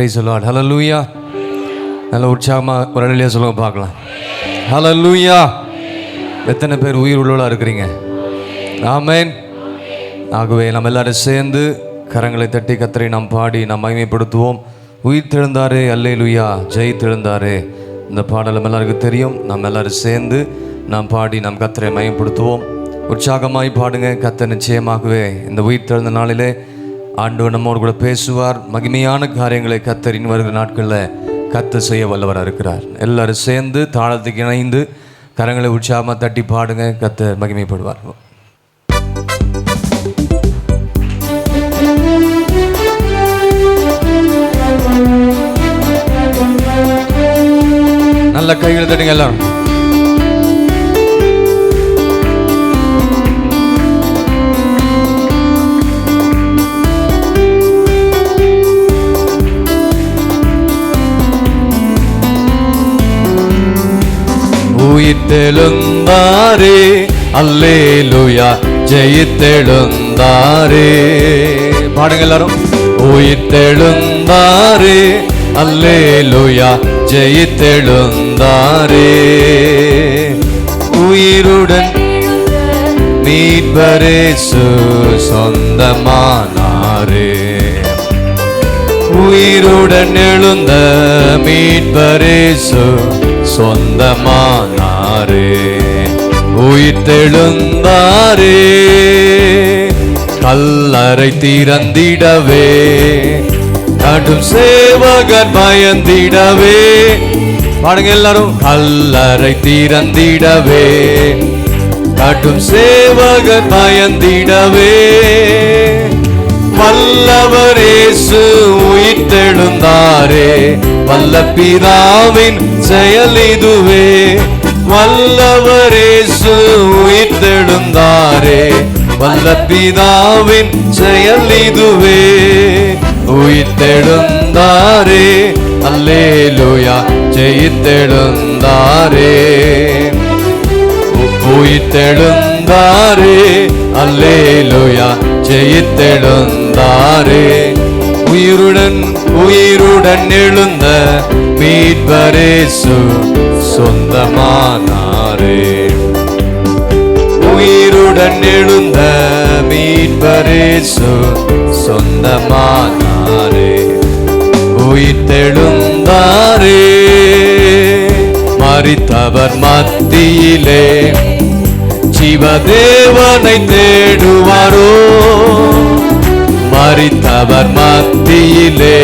Praise the Lord. ஹல்லேலூயா. நல்ல உற்சாகமாக ஒரு அலையிலே சொல்லுங்க பார்க்கலாம். ஹல்லேலூயா. எத்தனை பேர் உயிர் உள்ளவர்களாக இருக்கிறீங்க? ஆமென். ஆகவே நம்ம எல்லாரும் சேர்ந்து கரங்களை தட்டி கர்த்தரை நாம் பாடி நாம் மகிமைப்படுத்துவோம். உயிர் தெழுந்தாரே அல்லேலூயா, ஜெய் தெழுந்தாரே. இந்த பாடல் நம்ம எல்லாருக்கும் தெரியும். நாம் எல்லாரும் சேர்ந்து நாம் பாடி நாம் கர்த்தரை மகிமைப்படுத்துவோம். உற்சாகமாய் பாடுங்க. கர்த்தர் நிச்சயமாகவே இந்த உயிர் தெழுந்த நாளிலே ஆண்டவர் நம்மோடு கூட பேசுவார். மகிமையான காரியங்களை கர்த்தர் இனி வருகிற நாட்களில் கர்த்தர் செய்ய வல்லவராக இருக்கிறார். எல்லாரும் சேர்ந்து தாளத்துக்கு இணைந்து கரங்களை உற்சாகமாக தட்டி பாடுங்க. கர்த்தர் மகிமைப்படுவார். நல்ல கைகளை தட்டுங்க எல்லாரும். உயிர்த்தெழுந்தாரே அல்லேலூயா, ஜெயித்தெழுந்தாரே. பாடுங்க எல்லாரும். உயிர்த்தெழுந்தாரே அல்லேலூயா, ஜெயித்தெழுந்தாரே. உயிருடன் மீட்பரேசு சொந்தமானாரே. உயிருடன் எழுந்த மீட்பரேசு சொந்தமானாரே. உயிர்த்தெழுந்தாரே கல்லறை திறந்திடவே, கடும் சேவகர் பயந்திடவே. பாடுங்க எல்லாரும். கல்லறை திறந்திடவே, கடும் சேவகர் பயந்திடவே. வல்லவர் இயேசு உயிர்த்தெழுந்தாரே, வல்ல பிதாவின் செயல் இதுவே. வல்லவர் இயேசு உயிர்த்தெழுந்தாரே, வல்ல பிதாவின் செயல் இதுவே. உயிர்த்தெழுந்தாரே அல்லேலூயா, ஜெயித்தெழுந்தாரே. உயிர்த்தெழுந்தாரே அல்லேலூயா, ஜெயித்தெழுந்தாரே. உயிருடன் எழுந்த மீட்பரேசு சொந்தமானாரே. உயிருடன் எழுந்த மீட்பரேசு சொந்தமானாரே. உயிர்த்தெழுந்தாரே மரித்தவர் மத்தியிலே, ஜீவதேவனை தேடுவாரோ. மரித்தவர் மத்தியிலே,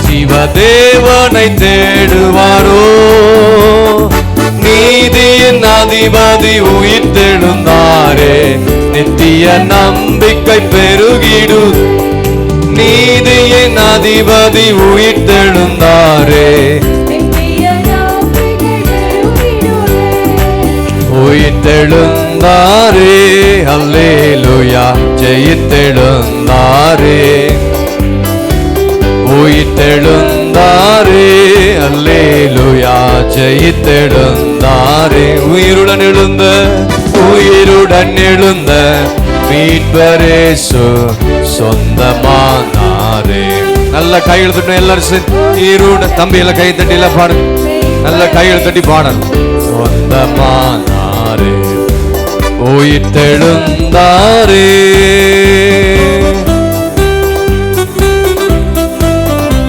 ஜீவதேவனை தேடுவாரோ. நீதியின் அதிபதி உயிர்த்தெழுந்தாரே, நித்திய நம்பிக்கை பெருகிடு. நீதியின் அதிபதி உயிர்த்தெழுந்தாரே, உயிர்த்தெழுந்தாரே அல்லேலூயா, ஜெயித்தெழுந்தாரே. உயிர்த்தெழுந்தாரே அல்லேலூயா, ஜெயித்தெழுந்தாரே. உயிருடன் எழுந்த மீட்பரேசு சொந்தமானாரே. நல்ல கையில் தட்டி எல்லாரும் உயிருடன். தம்பி எல்லாம் கை தட்டி எல்லாம் பாடு. நல்ல கையில் தட்டி பாடணும். சொந்தமானாரே, உயிர்த்தெழுந்தாரே.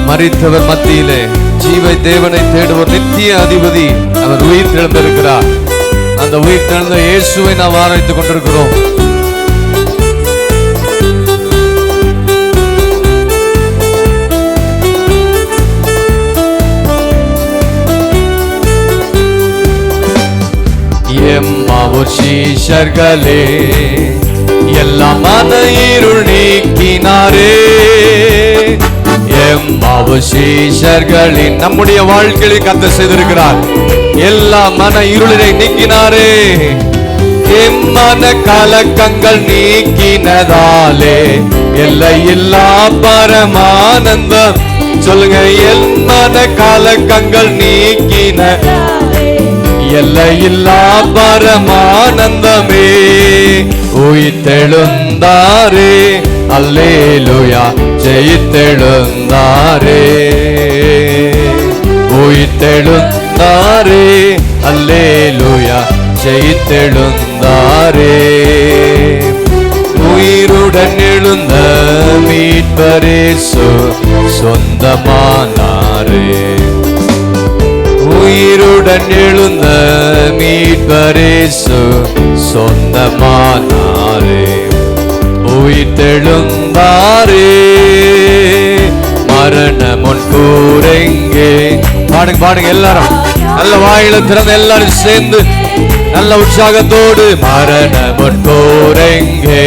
மரித்தவர் மத்தியிலே ஜீவ தேவனை தேடுவோர் நித்திய அதிபதி அவர் உயிர் தெழுந்திருக்கிறார். அந்த உயிர் தெழுந்த இயேசுவை நாம் ஆராய்த்துக் கொண்டிருக்கிறோம். எம்மாவூர் சீஷர்களே, எல்லா மன இருள் நீக்கினாரே. எம்மாவூர் சீஷர்களின் நம்முடைய வாழ்க்கையை கர்த்தர் செய்திருக்கிறார். எல்லா மன இருளினை நீக்கினாரே. எம்மன கலக்கங்கள் நீக்கினதாலே எல்லையில்லா பரமானந்தம். சொல்லுங்க. என் மன கலக்கங்கள் நீக்கின எல்லையில்லா பரமானந்தமே. உயிர்த்தெழுந்தாரே அல்லேலூயா ஜெயித்தெழுந்தாரே உயிர்த்தெழுந்தாரே அல்லேலூயா ஜெயித்தெழுந்தாரே உயிருடன் எழுந்த மீட்பரேசு சொந்தமானாரே உயிருடன் எழுந்த மீட்பரேசு சொந்தமானாரே உயிர்த்தெழுந்தாரே மரண முன்கூரெங்கே பாடுங்க பாடுங்க எல்லாரும் நல்ல வாயில திறந்து எல்லாரும் சேர்ந்து நல்ல உற்சாகத்தோடு மரண முன்கூரெங்கே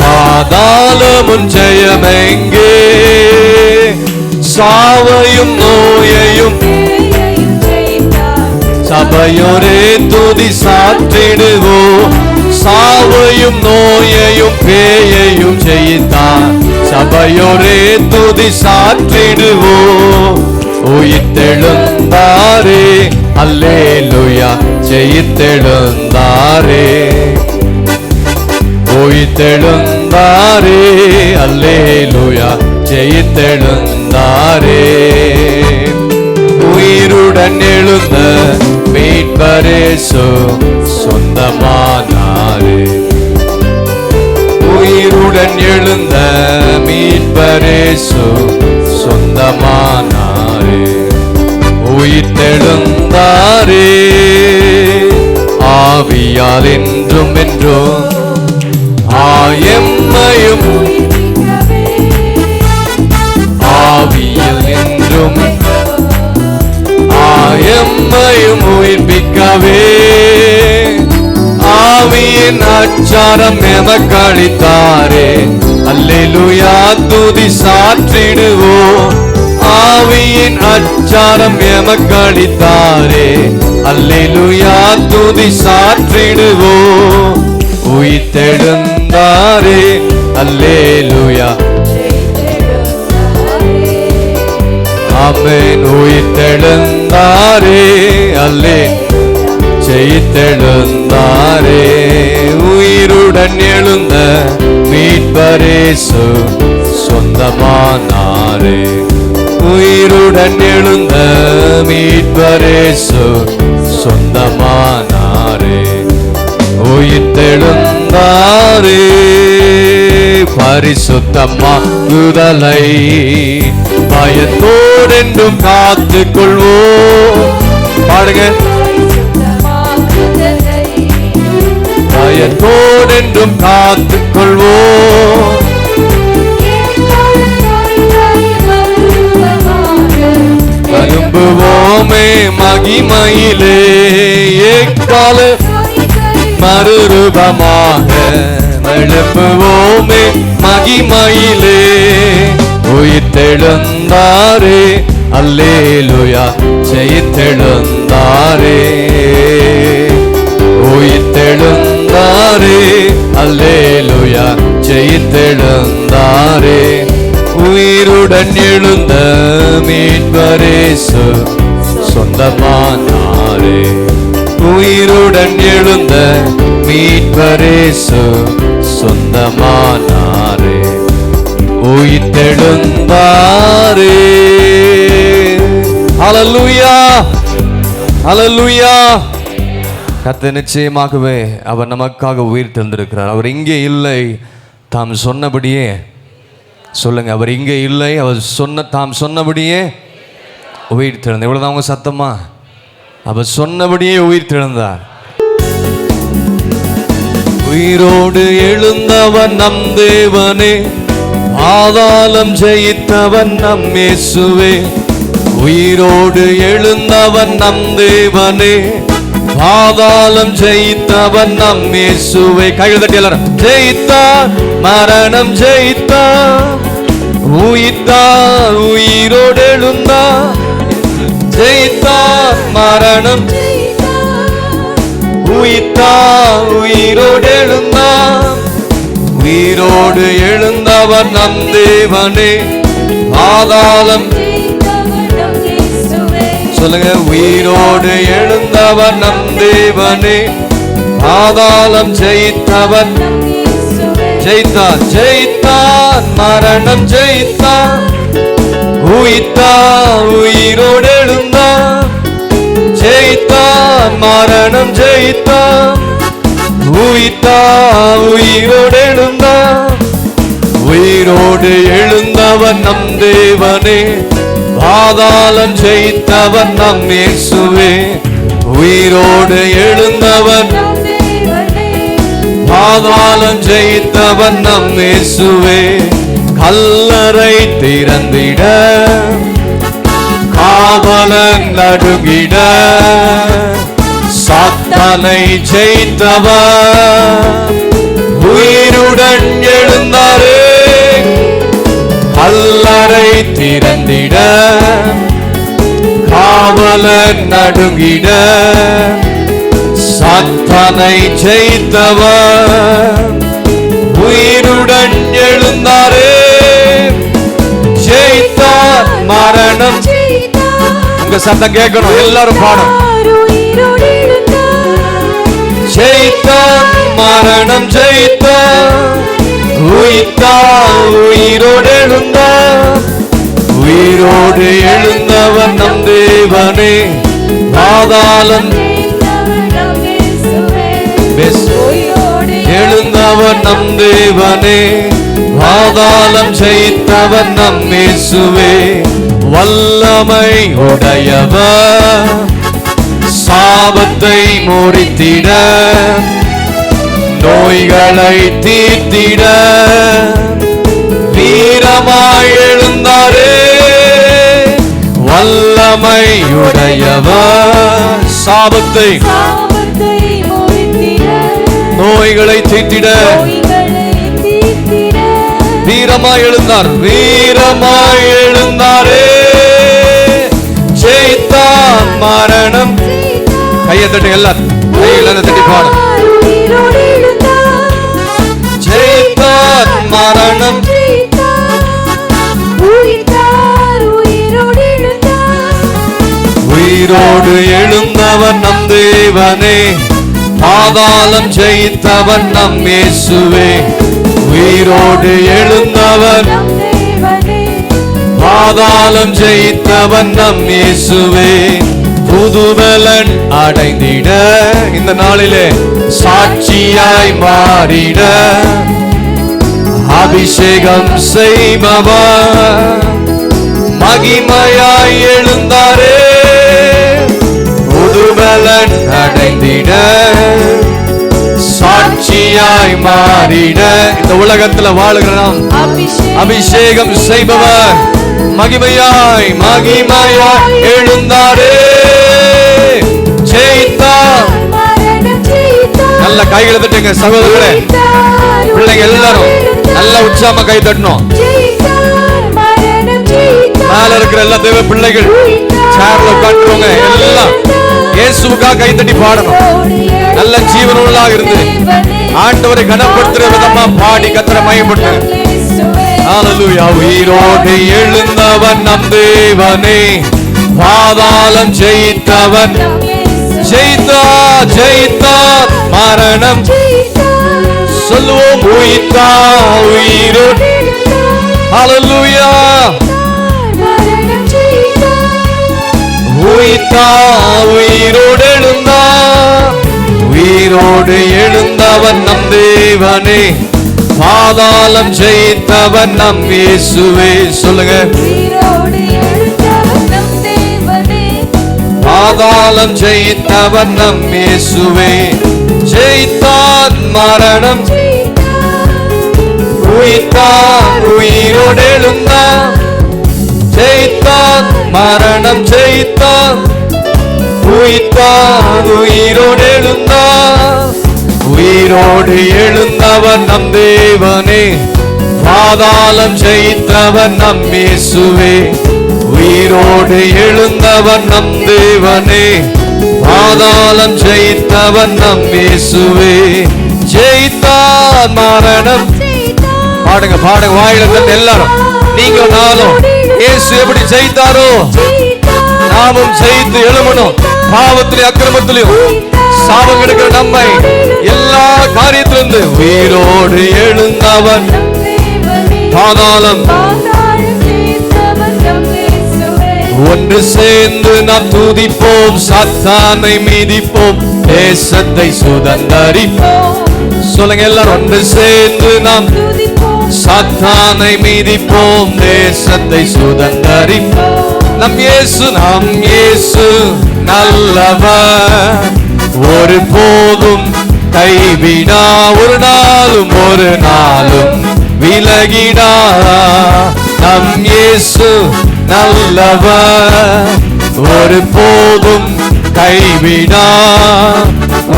பாதாளமுன் ஜெயமெங்கே சாவையும் நோயையும் சபையோரே துதி சாற்றிடுவோம் சாவையும் நோயையும் பேயையும் ஜெயித்தார் சபையோரே துதி சாற்றிடுவோம் உயிர்த்தெழுந்தாரே அல்லேலூயா ஜெயித்தெழுந்தாரே உயிர்த்தெழுந்தாரே அல்லேலூயா ஜெயித்தெழுந்தாரே உயிருடன் எழுந்த மீட்பரேசு சொந்தமானாரே உயிருடன் எழுந்த மீட்பரேசு சொந்தமானாரே உயிர்த்தெழுந்தாரே ஆவியால் என்றும் என்றும் ஆயம்மையும் ஆவியால் என்றும் ஆயம்மையும் உயிர்ப்பிக்கவே ஆவியின் அச்சாரம் எமக்களித்தாரே அல்லேலூயா துதி சாற்றிடுவோம் ஆவியின் அச்சாரம் எமக்களித்தாரே அல்லேலூயா துதி சாற்றிடுவோம் உயிர்த்தெழுந்தாரே அல்லேலூயா ஆமென் உயிர்த்தெழுந்தாரே அல்லே ஜெயித்தெழுந்தாரே உயிருடன் எழுந்த மீட்பரேசு சொந்தமானாரே உயிருடன் எழுந்த மீட்பரேசு சொந்தமானாரே உயிர்த்தெழுந்தாரே பரிசுத்தமாகுதலை பயத்தோடென்றும் காத்துக் கொள்வோம் பாடுங்க பயத்தோடென்றும் காத்துக் கொள்வோம் விரும்புவோமே மகிமையிலே எக்கால மறுரூபமாக எழுப்புவோமே மகிமையிலே உயிர்த்தெழுந்தாரே அல்லேலூயா ஜெயித்தெழுந்தாரே உயிர்த்தெழுந்தாரே அல்லேலூயா ஜெயித்தெழுந்தாரே உயிருடன் எழுந்த மீட்பரேசு சொந்தமானாரே உயிருடன் எழுந்த மீட்பரேசு சொந்தமானாரே உயிர்த்தெழுந்தாரே ஹல்லேலூயா ஹல்லேலூயா கர்த்தர் நிச்சயமாகவே அவர் நமக்காக உயிர் தந்திருக்கிறார் அவர் இங்கே இல்லை தாம் சொன்னபடியே சொல்லுங்க அவர் இங்கே இல்லை அவர் தாம் சொன்னபடியே உயிர் திறந்தார் இவ்வளவுதான் அவங்க சத்தமா அவர் சொன்னபடியே உயிர் திறந்தார் உயிரோடு எழுந்தவன் நம் தேவனே பாதாளம் ஜெயித்தவன் நம் இயேசுவே உயிரோடு எழுந்தவன் நம் தேவனே பாதாளம் ஜெயித்தவன் நம் இயேசுவே கைகள் தட்டி எல்லாரும் ஜெயித்தார் மரணம் ஜெயித்தார் உயிர்த்தார் உயிரோடு எழுந்தார் ஜெயித்தார் மரணம் உயிர்த்தார் உயிரோடு எழுந்தார் உயிரோடு எழுந்தவர் நம் தேவனே பாதாளம் சொல்லுங்க உயிரோடு எழுந்தவர் நம் தேவனே பாதாளம் ஜெயித்தவர் ஜெயித்தான் ஜெயித்தான் மரணம் ஜெயித்தான் உயிர்த்தான் உயிரோடு எழுந்தான் ஜெயித்தான் மரணம் ஜெயித்தான் உயிர்த்தான் உயிரோடு எழுந்தான் உயிரோடு எழுந்தவன் நம் தேவனே பாதாளம் ஜெயித்தவன் நம் இயேசுவே உயிரோடு எழுந்தவன் பாதாளம் ஜெயித்தவன் நம் இயேசுவே கல்லறை திறந்திட காவலன் நடுங்கிட சாத்தானை ஜெயித்தவன் உயிருடன் எழுந்தாரே கல்லறை திறந்திட காவலன் நடுங்கிட சாத்தானை ஜெயித்தவர் உயிருடன் எழுந்தாரே ஜெயித்தார் மரணம். உங்க சத்தம் கேட்கணும், எல்லாரும் பாடும். ஜெயித்தார் மரணம் ஜெயித்தார் உயிர்த்தார் உயிரோடு எழுந்தார் உயிரோடு எழுந்தவன் நம் தேவனே பாதாளம் எழுந்தவன் நம் தேவனே பாதாளம் ஜெயித்தவன் நம் இயேசுவே வல்லமை உடையவர் சாபத்தை முறித்திட நோய்களை தீர்த்திட வீரமாய் எழுந்தாரே வல்லமை உடையவர் சாபத்தை நோய்களை தீர்த்திட வீரமாய் எழுந்தார் வீரமாய் எழுந்தாரே ஜெயித்தான் மரணம். கையை தட்டி எல்லாரும் கையில தட்டி பாடும். ஜெயித்தான் மரணம் உயிரோடு எழுந்தவன் நம் தேவனே பாதாளம் ஜெயித்தவன் நம் இயேசுவே உயிரோடு எழுந்தவன் பாதாளம் ஜெயித்தவன் நம் இயேசுவே புதுபலன் அடைந்திட இந்த நாளிலே சாட்சியாய் மாறிட அபிஷேகம் செய்பவர் மகிமையாய் எழுந்தாரே புதுபலன் அடைந்திட சாட்சியாய் மாறிட இந்த உலகத்துல வாழுகிற நாம் அபிஷேகம் செய்பவர் மகிமையாய் மகிமையாய் எழுந்தாரே ஜெயித்தார். நல்ல கைகளை தட்டுங்க சகோதரர்களே, பிள்ளைங்க எல்லாரும் நல்ல உற்சாகமா கை தட்டணும். மேல இருக்கிற எல்லா தேவ பிள்ளைகள் சேர்ல உட்காந்துருவாங்க, எல்லாம் இயேசுவுக்காக கை தட்டி பாடணும். நல்ல ஜீவனுள்ளாக இருந்து ஆண்டவரை கனப்படுத்துற விதமா பாடி கர்த்தரை மகிமைப்படுத்துங்க. ஹல்லேலூயா. உயிரோடு எழுந்தவன் நம் தேவனே பாதாளம் ஜெயித்தவன் ஜெயித்தார் ஜெயித்தார் மரணம் சொல்லுவோம் உயிர்த்தார் உயிரோடு. ஹல்லேலூயா. உயிர்த்தார் உயிரோடு எழுந்தார் உயிரோடு எழுந்தவன் நம் தேவனே பாதாளம் ஜெயித்தவன் நம் இயேசுவே. சொல்லுங்க. பாதாளம் ஜெயித்தவன் நம் இயேசுவே ஜெயித்தான் மரணம் உயிர்த்தான் உயிரோடு எழுந்தான் ஜெயித்தான் மரணம் ஜெயித்தான் உயிர்த்தான் உயிரோடு எழுந்தான் உயிரோடு எழுந்தவன் நம் தேவனே பாதாளம் ஜெயித்தவன் நம் இயேசுவே உயிரோடு எழுந்தவன் நம் தேவனே பாதாளம் ஜெயித்தவன் நம் இயேசுவே ஜெயித்தான் மரணம். பாடுங்க பாடுங்க வாயில தட்டி எல்லாரும் நீங்க நாளும் இயேசு எப்படி ஜெயித்தாரோ நாமும் ஜெயித்து எழுமணும். பாவத்திலே அக்கிரமத்திலையும் சாபம் எடுக்கிற நம்மை எல்லா காரியத்திலிருந்து உயிரோடு எழுந்தவர் பாதாளம் ஒன்று சேர்ந்து நாம் துதிப்போம், சாத்தானை மீதிப்போம், தேசத்தை சுதந்தரிப்போம். சொல்லுங்க எல்லாரும், ஒன்று சேர்ந்து நாம் சாத்தானை மீதிப்போம், தேசத்தை சுதந்தரிப்போம். நம் இயேசு நல்லவர், ஒரு போதும் கைவிடா, ஒரு நாளும் விலகிடா. நம் இயேசு நல்லவர், ஒரு போதும் கைவிடா,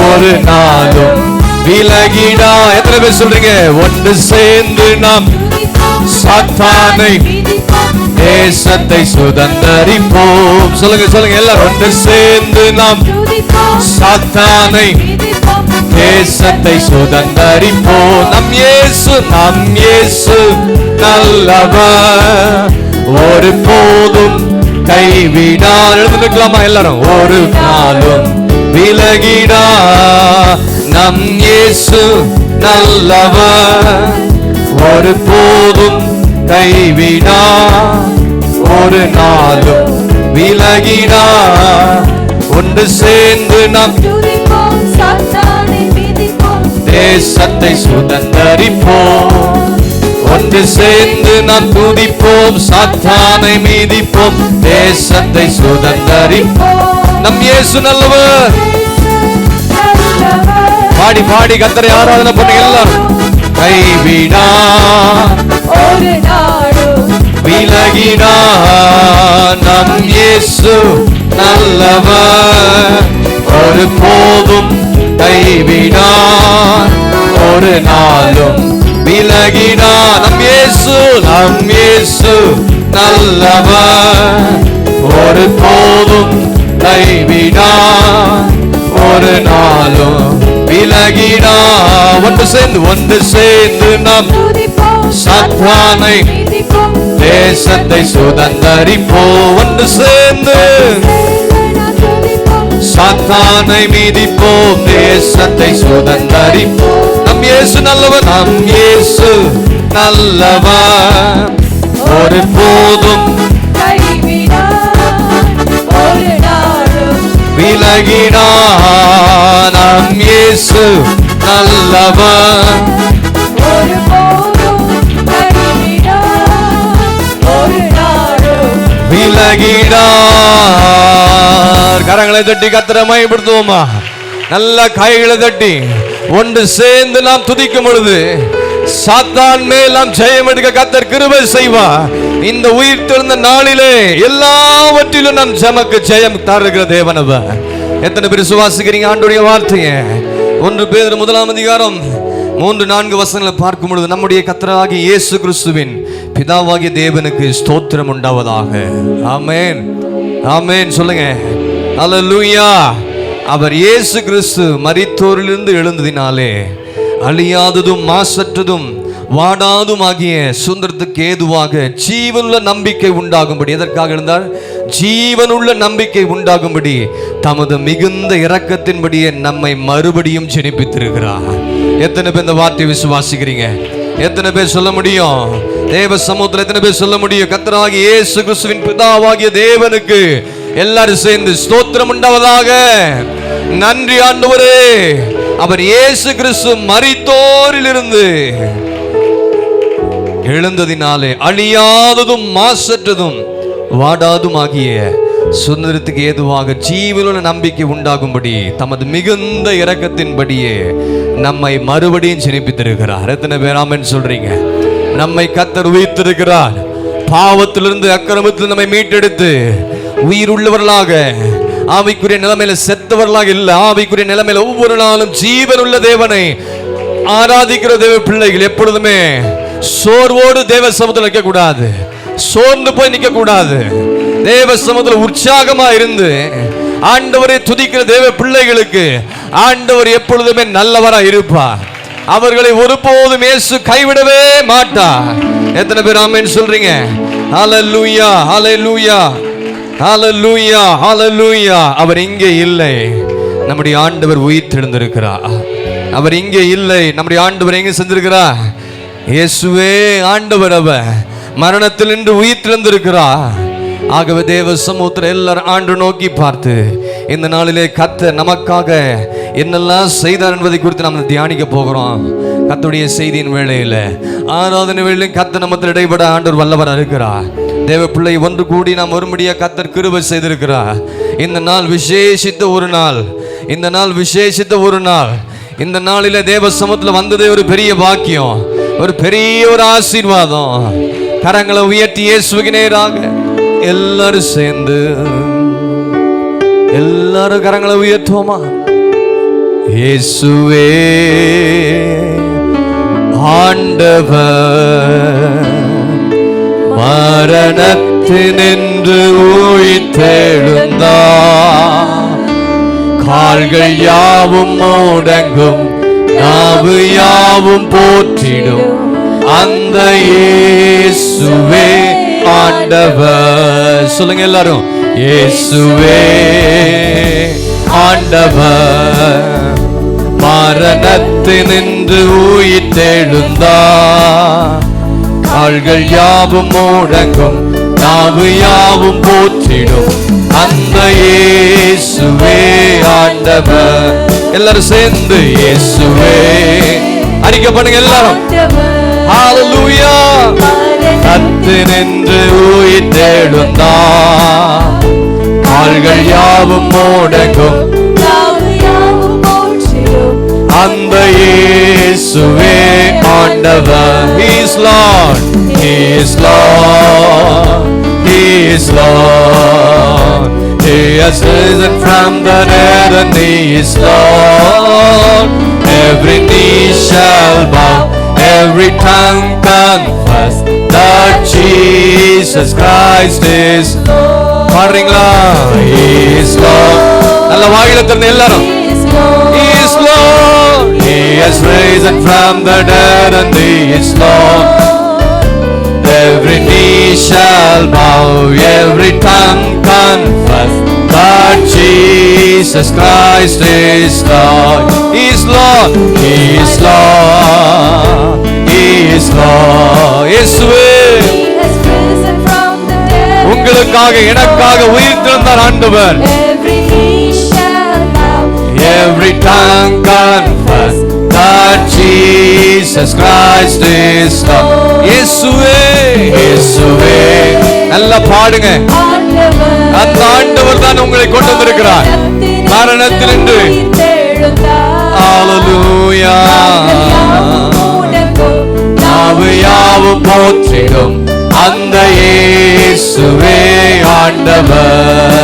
ஒரு நாளும் விலகிடா. எத்தனை பேர் சொல்றீங்க? ஒன்று சேர்ந்து நாம் சாத்தானை தேசத்தை சுதந்தரிப்போம். சொல்லுங்க எல்லாரும், ஒன்று சேர்ந்து நாம் சாத்தானை தேசத்தை சுதந்தரிப்போம். நம் இயேசு நல்லவர், ஒரு போதும் கைவிடா. எழுந்துக்கலாமா எல்லாரும்? ஒரு நாளும் விலகிடா. நம் இயேசு நல்லவர், ஒரு போதும் கைவிடா, ஒரு நாளும் விலகிடா. ஒன்று சேர்ந்து நாம் தேசத்தை சுதந்தரிப்போம். ஒன்று சேர்ந்து நாம் துதிப்போம், சாத்தானை மீதிப்போம், தேசத்தை சுதந்தரிப்போம். நம் இயேசு நல்லவர். பாடி பாடி கர்த்தரை ஆராதனை பண்ணுங்க எல்லாரும். கைவிடா, ஒரு நாளும் விலகிடா. நம் இயேசு நல்லவர், ஒரு போதும் கைவிடா, ஒரு நாளும் விலகிடா. நம் இயேசு நல்லவர், ஒரு போதும் கைவிடா, ஒரு நாளும் விலகிடா. ஒன்று சேர்ந்து நாம் சாத்தானை தேசத்தை சுதந்தரிப்போம். ஒன்று சேர்ந்து சாத்தானை மீதிப்போம், தேசத்தை சுதந்தரிப்போம். நம் இயேசு நல்லவர், நம் இயேசு நல்லவர், ஒரு போதும் விலகிடா. நம் இயேசு நல்லவர், ஒரு போதும் விலகிடா. கரங்களை தட்டி கர்த்தரை மகிமைப்படுத்துவோமா? நல்ல கைகளை தட்டி ஒன்று சேர்ந்து நாம் துதிக்கும் பொழுது சாத்தான் மேல் நாம் ஜெயம் எடுக்க கர்த்தர் கிருபை செய்வார். இந்த உயிர் தெழுந்த நாளிலே எல்லாவற்றிலும் நாம் ஜமக்கு ஜெயம் தருகிற தேவனவர். எத்தனை பேர் விசுவாசிக்கிறீங்க ஆண்டவருடைய வார்த்தையை? 1 பேதுரு 1 அதிகாரம் 3-4 வசனங்களை பார்க்கும் பொழுது நம்முடைய கர்த்தராகிய இயேசு கிறிஸ்துவின் பிதாவாகிய தேவனுக்கு ஸ்தோத்திரம் உண்டாவதாக. ஆமென், ஆமென் சொல்லுங்க. அல்லேலூயா. அவர் இயேசு கிறிஸ்து மரித்தோரிலிருந்து எழுந்ததினாலே அழியாததும் மாசற்றதும் வாடாதும் ஆகிய சுதந்திரத்துக்கு ஏதுவாக ஜீவனுள்ள நம்பிக்கை உண்டாகும்படி. எதற்காக இருந்தார்? ஜீவனுள்ள நம்பிக்கை உண்டாகும்படி தமது மிகுந்த இரக்கத்தின்படியே நம்மை மறுபடியும் ஜெனிப்பித்திருக்கிறார். எத்தனை பேர் இந்த வார்த்தையை விசுவாசிக்கிறீங்க? எத்தனை பேர் சொல்ல முடியும்? தேவ சமூகத்தில் எத்தனை பேர் சொல்ல முடியும்? கர்த்தராகிய இயேசு கிறிஸ்துவின் பிதாவாகிய தேவனுக்கு எல்லாரும் சேர்ந்து ஸ்தோத்திரம் உண்டாவதாக. நன்றி ஆண்டவரே, அவர் இயேசு கிறிஸ்து மரித்தோரிலிருந்து எழுந்ததினாலே அழியாததும் மாசற்றதும் வாடாதும் ஆகிய சுதந்திரத்துக்கு ஏதுவாக ஜீவனுள்ள நம்பிக்கை உண்டாகும்படி தமது மிகுந்த இரக்கத்தின்படியே நம்மை மறுபடியும் ஜெனிப்பித்திருக்கிறார். எத்தனை பேர் ஆமென் சொல்றீங்க? நம்மை கர்த்தர் உயிர்த்திருக்கிறார். பாவத்திலிருந்து அக்கிரமத்தில் நம்மை மீட்டெடுத்து உயிர் உள்ளவர்களாக, ஆவிக்குரிய நிலைமையில செத்தவர்களாக இல்ல, ஆவிக்குரிய நிலைமையில ஒவ்வொரு நாளும் ஜீவனுள்ள தேவனை ஆராதிக்கிற தேவ பிள்ளைகள் எப்பொழுதுமே சோர்வோடு தேவ சமூகத்தில் நிற்க கூடாது, சோர்ந்து போய் நிற்க கூடாது. தேவ சமூகத்தில் உற்சாகமா இருந்து ஆண்டவரை துதிக்கிற தேவ பிள்ளைகளுக்கு ஆண்டவர் எப்பொழுதுமே நல்லவரா இருப்பார். அவர்களை ஒருபோதும் இயேசு கைவிடவே மாட்டார். எத்தனை பேர் ஆமென் சொல்றீங்க? ஹல்லேலூயா, ஹல்லேலூயா, ஹல்லேலூயா, ஹல்லேலூயா. அவர் இங்கே இல்லை, நம்முடைய ஆண்டவர் உயிர்த்தெழுந்திருக்கிறார். அவர் இங்கே இல்லை. நம்முடைய ஆண்டவர் எங்கே செஞ்சிருக்கிறார்? இயேசுவே ஆண்டவர். அவர் மரணத்தில் நின்று உயிர் திறந்திருக்கிறார். ஆகவே தேவ சமூகத்தில் எல்லாரும் ஆண்டு நோக்கி பார்த்து இந்த நாளிலே கர்த்தர் நமக்காக என்னெல்லாம் செய்தார் என்பதை குறித்து நாம் தியானிக்க போகிறோம். கர்த்தருடைய செய்தியின் வேளையில் ஆராதனை வேளையில் கர்த்தர் நமத்தில் இடைபட ஆண்டவர் வல்லவராக இருக்கிறார். தேவ பிள்ளை ஒன்று கூடி நாம் ஒருபடியாக கர்த்தர் கிருபை செய்திருக்கிறார். இந்த நாள் விசேஷித்த ஒரு நாள். இந்த நாள் விசேஷித்த ஒரு நாள். இந்த நாளில தேவ சமூகத்தில் வந்ததே ஒரு பெரிய பாக்கியம், ஒரு பெரிய ஒரு ஆசீர்வாதம். கரங்களை உயர்த்தி இயேசுவுக்கு நேராக எல்லாரும் சேர்ந்து எல்லாரும் கரங்களை உயர்த்துவோமா? இயேசுவே ஆண்டவர், மரணத்தினின்று உயிர்த்தெழுந்தார். கால்கள் யாவும் முடங்கும், நாவு யாவும் போற்றிடும் அந்த இயேசுவே ஆண்டவர். சொல்லுங்க எல்லாரும், இயேசுவே ஆண்டவர், மரணத்தினின்று உயிர்த்தெழுந்தார். கால்கள் யாவும் முடங்கும், நாவு யாவும் போற்றிடும் அந்த இயேசுவே ஆண்டவர். எல்லாரும் சேர்ந்து இயேசுவே அறிக்கை பண்ணுங்க எல்லாரும். ஹalleluya. கர்த்தரின்று உயிர்த்தெழுந்தார். கால்கள் யாவும் முடங்கும், அந்த இயேசுவே ஆண்டவர். He is Lord, He is Lord, He is Lord. He has risen from the dead and He is Lord. Every knee shall bow, every tongue confess that Jesus Christ is Lord. பாடுறீங்களா? He is Lord. நல்ல வாயில திறந்து எல்லாரும், He is Lord. He has risen from the dead and He is Lord. Every knee shall bow, every tongue confess that Jesus Christ is Lord. He is Lord. He is Lord. He is Lord. இயேசுவே உங்களுக்காக எனக்காக உயிர் திறந்தார் ஆண்டவர். Every tongue confess that Jesus Christ is Lord. இயேசுவே இயேசுவே. நல்லா பாடுங்க. அந்த ஆண்டவர் தான் உங்களை கொண்டு வந்திருக்கிறார் மரணத்திலிருந்து. ஹalleluya. நாவு யாவும் போற்றிடும் அந்த இயேசுவே ஆண்டவர்.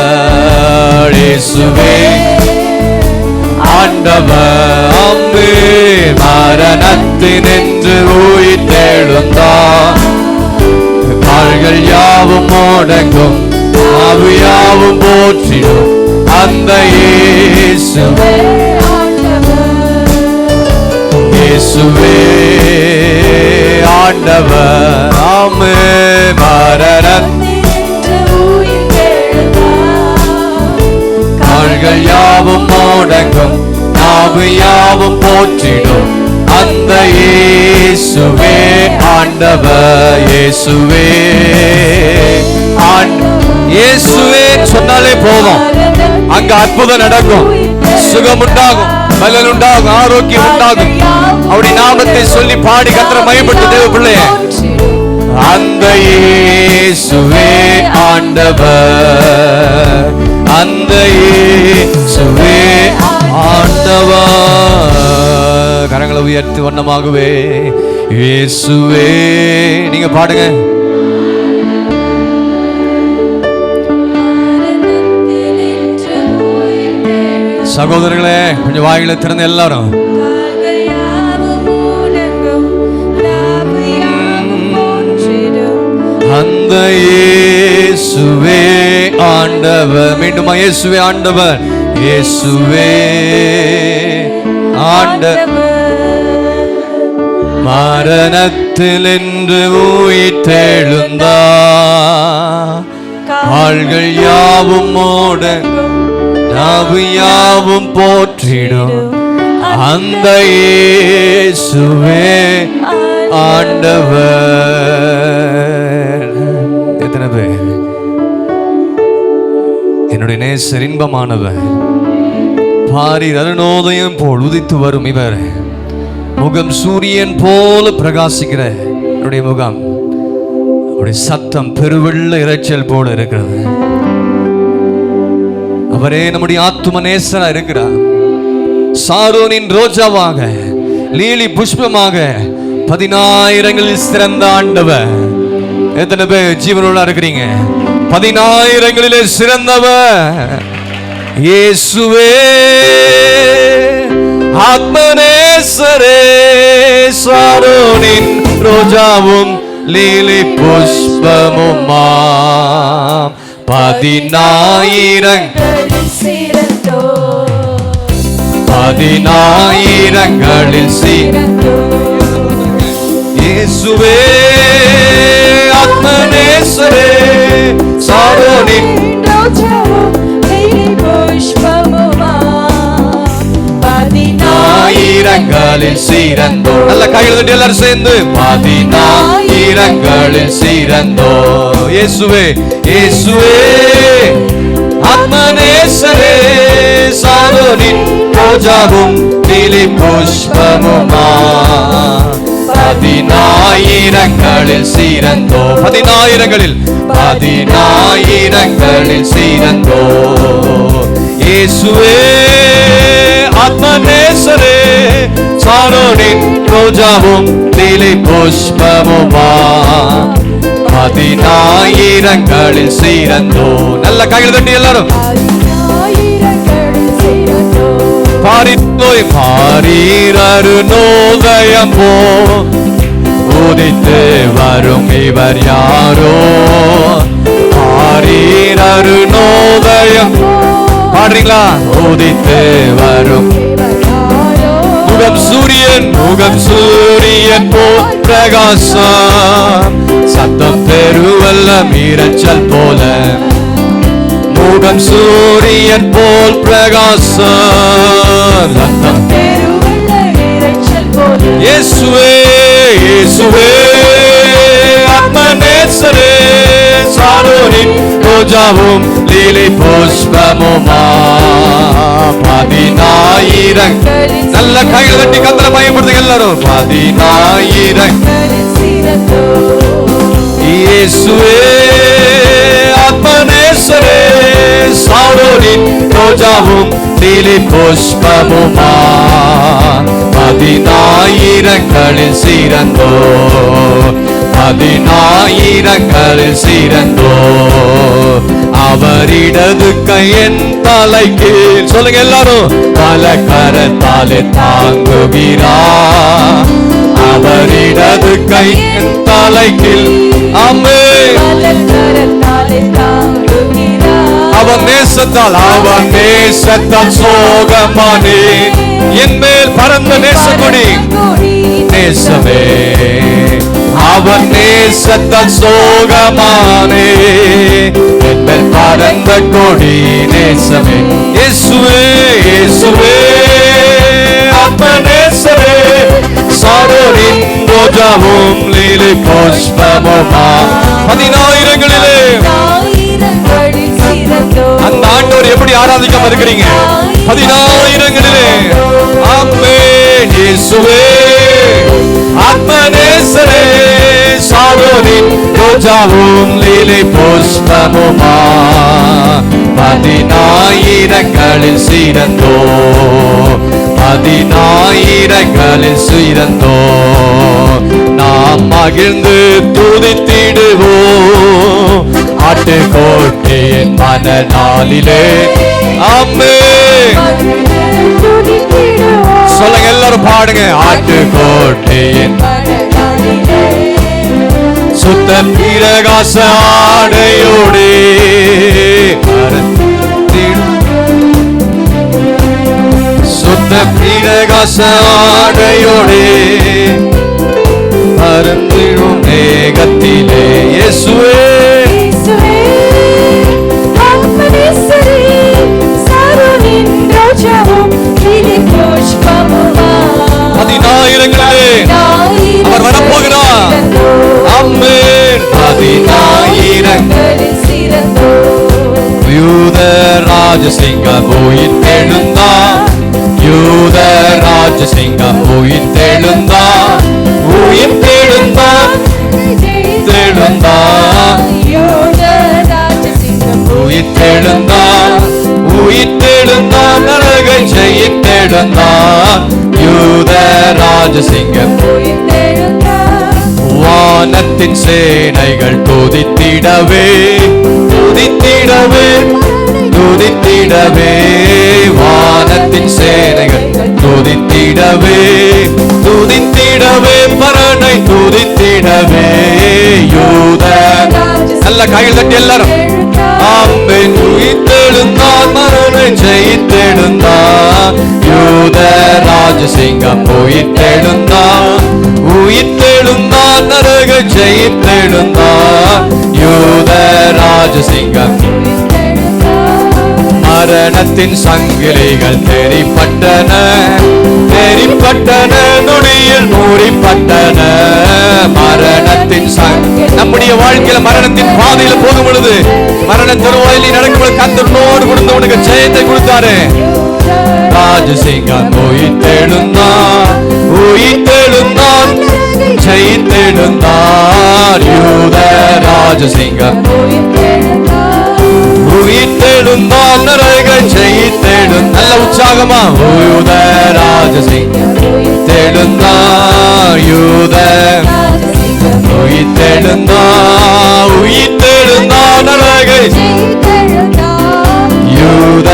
இயேசுவே ஆண்டவர். அம்பே மரணத்தினின்று உயிர்த்தெழுந்தார். கால்கள் யாவும் முடங்கும், நாவு யாவும் போற்றிடும் அந்த இயேசுவே இயேசுவே ஆண்டவர். ஆமே மரணத்தினின்று உயிர்த்தெழுந்தார். கால்கள் யாவும் முடங்கும், நாவு யாவும் போற்றிடும் அந்த இயேசுவே ஆண்டவர். இயேசுவே இயேசுவே சொன்னாலே போதும், அங்க அற்புதம் நடக்கும், சுகம் உண்டாகும், பலன் உண்டாகும், ஆரோக்கியம் உண்டாகும். அவருடைய நாமத்தை சொல்லி பாடி கர்த்தரை மகிமைப்படுத்து தேவ பிள்ளையே. அந்த இயேசுவே ஆண்டவர், அந்த இயேசுவே ஆண்டவர். கரங்களை உயர்த்தி வண்ணமாகவே இயேசுவே நீங்க பாடுங்க. சகோதரர்களே கொஞ்சம் வாயில திறந்து எல்லாரும் அந்த இயேசுவே ஆண்டவர். மீண்டும் இயேசுவே ஆண்டவர். இயேசுவே ஆண்டவர், மரணத்திலிருந்து உயிர்த்தெழுந்தார். கால்கள் யாவும் முடங்கும், நாவு யாவும் போற்றிடும் அந்த இயேசுவே ஆண்டவர். எத்தனை பேர் என்னுடைய நேசர் இன்பமானவர், பாரிர் அருணோதயம் போல் உதித்து வரும் இவர், முகம் சூரியன் போல பிரகாசிக்கிற என்னுடைய முகம், அவருடைய சத்தம் பெருவெள்ள இரைச்சல் போல இருக்கிறது. அவரே நம்முடைய ஆத்தும நேசரா இருக்கிறார். சாரோனின் ரோஜாவாக, லீலி புஷ்பமாக, 10,000ங்களில் சிறந்த ஆண்டவர். எத்தனை பேர் ஜீவனோட இருக்கிறீங்க? 10,000ங்களிலே சிறந்தவர் இயேசுவே. ஆத்மநேசரே, சாரோனின் ரோஜாவும் லீலி புஷ்பமுமாம், 10,000ங்களில் சிறந்தோர் இயேசுவே. ஆத்மநேசரே, சாரோனின் ரோஜாவும் லீலி புஷ்பமுமாம், 10,000ங்களில் சிறந்தோர். நல்ல கையில் தட்டி எல்லாரும் சேர்ந்து 10,000ங்களில் சிறந்தோர் இயேசுவே. இயேசுவே ஆத்மநேசரே, சாரோனின் ரோஜாவும் லீலி புஷ்பமுமாம், 10,000ங்களில் சிறந்தோர். 10,000ங்களில் சிறந்தோர் இயேசுவே. ஆத்மநேசரே, சாரோனின் ரோஜாவும் லீலி புஷ்பமுமாம், 10,000ங்களில் சிறந்தோர். நல்ல கையில் தட்டி எல்லாரும் பாரிர் அருணோதயம் போ உதித்து வரும் இவர் யாரோ. பாரிர் அருணோதயம் பாடுறீங்களா? உதித்து வரும் முகம் சூரியன் போல் பிரகாசம், சத்தம் பெருவல்ல இரைச்சல் போல, முகம் சூரியன் போல் பிரகாசம், சத்தம் பெருவல்ல இரைச்சல் போல. இயேசுவே, இயேசுவே ஆத்மநேசரே, சாரோனின் ரோஜாவும் லீலி புஷ்பமுமாம், 10,000. நல்ல கையில் தட்டி கத்தரை பயன்படுத்துங்க எல்லாரும். 10,000 இயேசுவே. ஆத்மநேசரே, சாரோனின் ரோஜாவும் லீலி புஷ்பமுமாம், 10,000ங்களில் சிறந்தோர். 10,000ங்களில் சிறந்தோர். அவர் இடது கையின் தலைக்கு சொல்லுங்க எல்லாரும், பல கரத்தாலே தாங்குகிறார். அவர் இடது கையின் தலைக்கு அவன் நேசத்தால் சோகமானே, என் மேல் பறந்த நேசக்கொடி நேசமே. அவன் நேசத்தால் சோகமானே, என் மேல் பறந்த கொடி நேசமே. இயேசுவே, இயேசுவே ஆத்மநேசரே, சாரோனின் ரோஜாவும் லீலி புஷ்பமுமாம், 10,000ங்களிலே. அந்த ஆண்டவர் எப்படி ஆராதிக்காம இருக்கிறீங்க? 10,000ங்களிலே. ஆமென். இயேசுவே ஆத்மநேசரே, சாரோனின் ரோஜாவும் லீலி புஷ்பமுமாம், 10,000ங்களில் சிறந்தோர். 10,000ங்களில் சிறந்தோர். நாம் மகிழ்ந்து துதித்திடுவோம் ஆட்டுக்கோட்டையின் மனநாளிலே. ஆமென். சொல்லுங்க எல்லாரும் பாடுங்க. ஆட்டுக்கோட்டையின் சுத்த பிரகாச ஆடையோடே சுத்த பிரகாச ஆடையோடே பறந்திடும் மேகத்திலே. இயேசுவே, சாரோனின் ரோஜாவும் லீலி புஷ்பமுமாம், ராஜசிங்கம் உயிர்த்தெழுந்தார், யூத ராஜசிங்கம் உயிர்த்தெழுந்தார், உயிர்த்தெழுந்தார், உயிர்த்தெழுந்தார், உயிர்த்தெழுந்தார், உயிர்த்தெழுந்தார், நரகை ஜெயித்தெழுந்தார், யூத ராஜசிங்கம். வானத்தின் சேனைகள் துதித்திடவே, துதித்திடவே, துதித்திடவே, வானத்தின் சேனைகள் துதித்திடவே, துதித்திடவே, பரனை துதித்திடவே, யூத. நல்ல கையில் தட்டி எல்லாரும் ஆமென். உயிர்த்தெழுந்தார், மரணை ஜெயித்தெழுந்தார், யூத ராஜசிங்கம் உயிர்த்தெழுந்தார், உயிர்த்தெழுந்தார், நரக ஜெயித்தெழுந்தார், யூத ராஜசிங்கம். மரணத்தின் சங்கிலிகள் தெரிப்பட்டன, தெரிப்பட்டன, நொடியில் மூடிப்பட்டன. மரணத்தின் நம்முடைய வாழ்க்கையில மரணத்தின் பாதையில போகும் பொழுது, மரண தருவாயில் நடக்கும் பொழுது கர்த்தரோடு கொடுத்து உனக்கு ஜெயத்தை கொடுத்தாரு. ராஜசிங்கம் உயிர்த்தெழுந்தார், உயிர்த்தெழுந்தார், ஜெயித்தெழுந்தார், யூத ராஜசிங்கம் உயிர்த்தெழுந்தார், நரகை ஜெயித்தெழுந்தார். நல்ல உற்சாகமா யூத ராஜசிங்கம் உயிர்த்தெழுந்தார், யூத உயிர்த்தெழுந்தார், உயிர்த்தெழுந்தார், நரகை யூத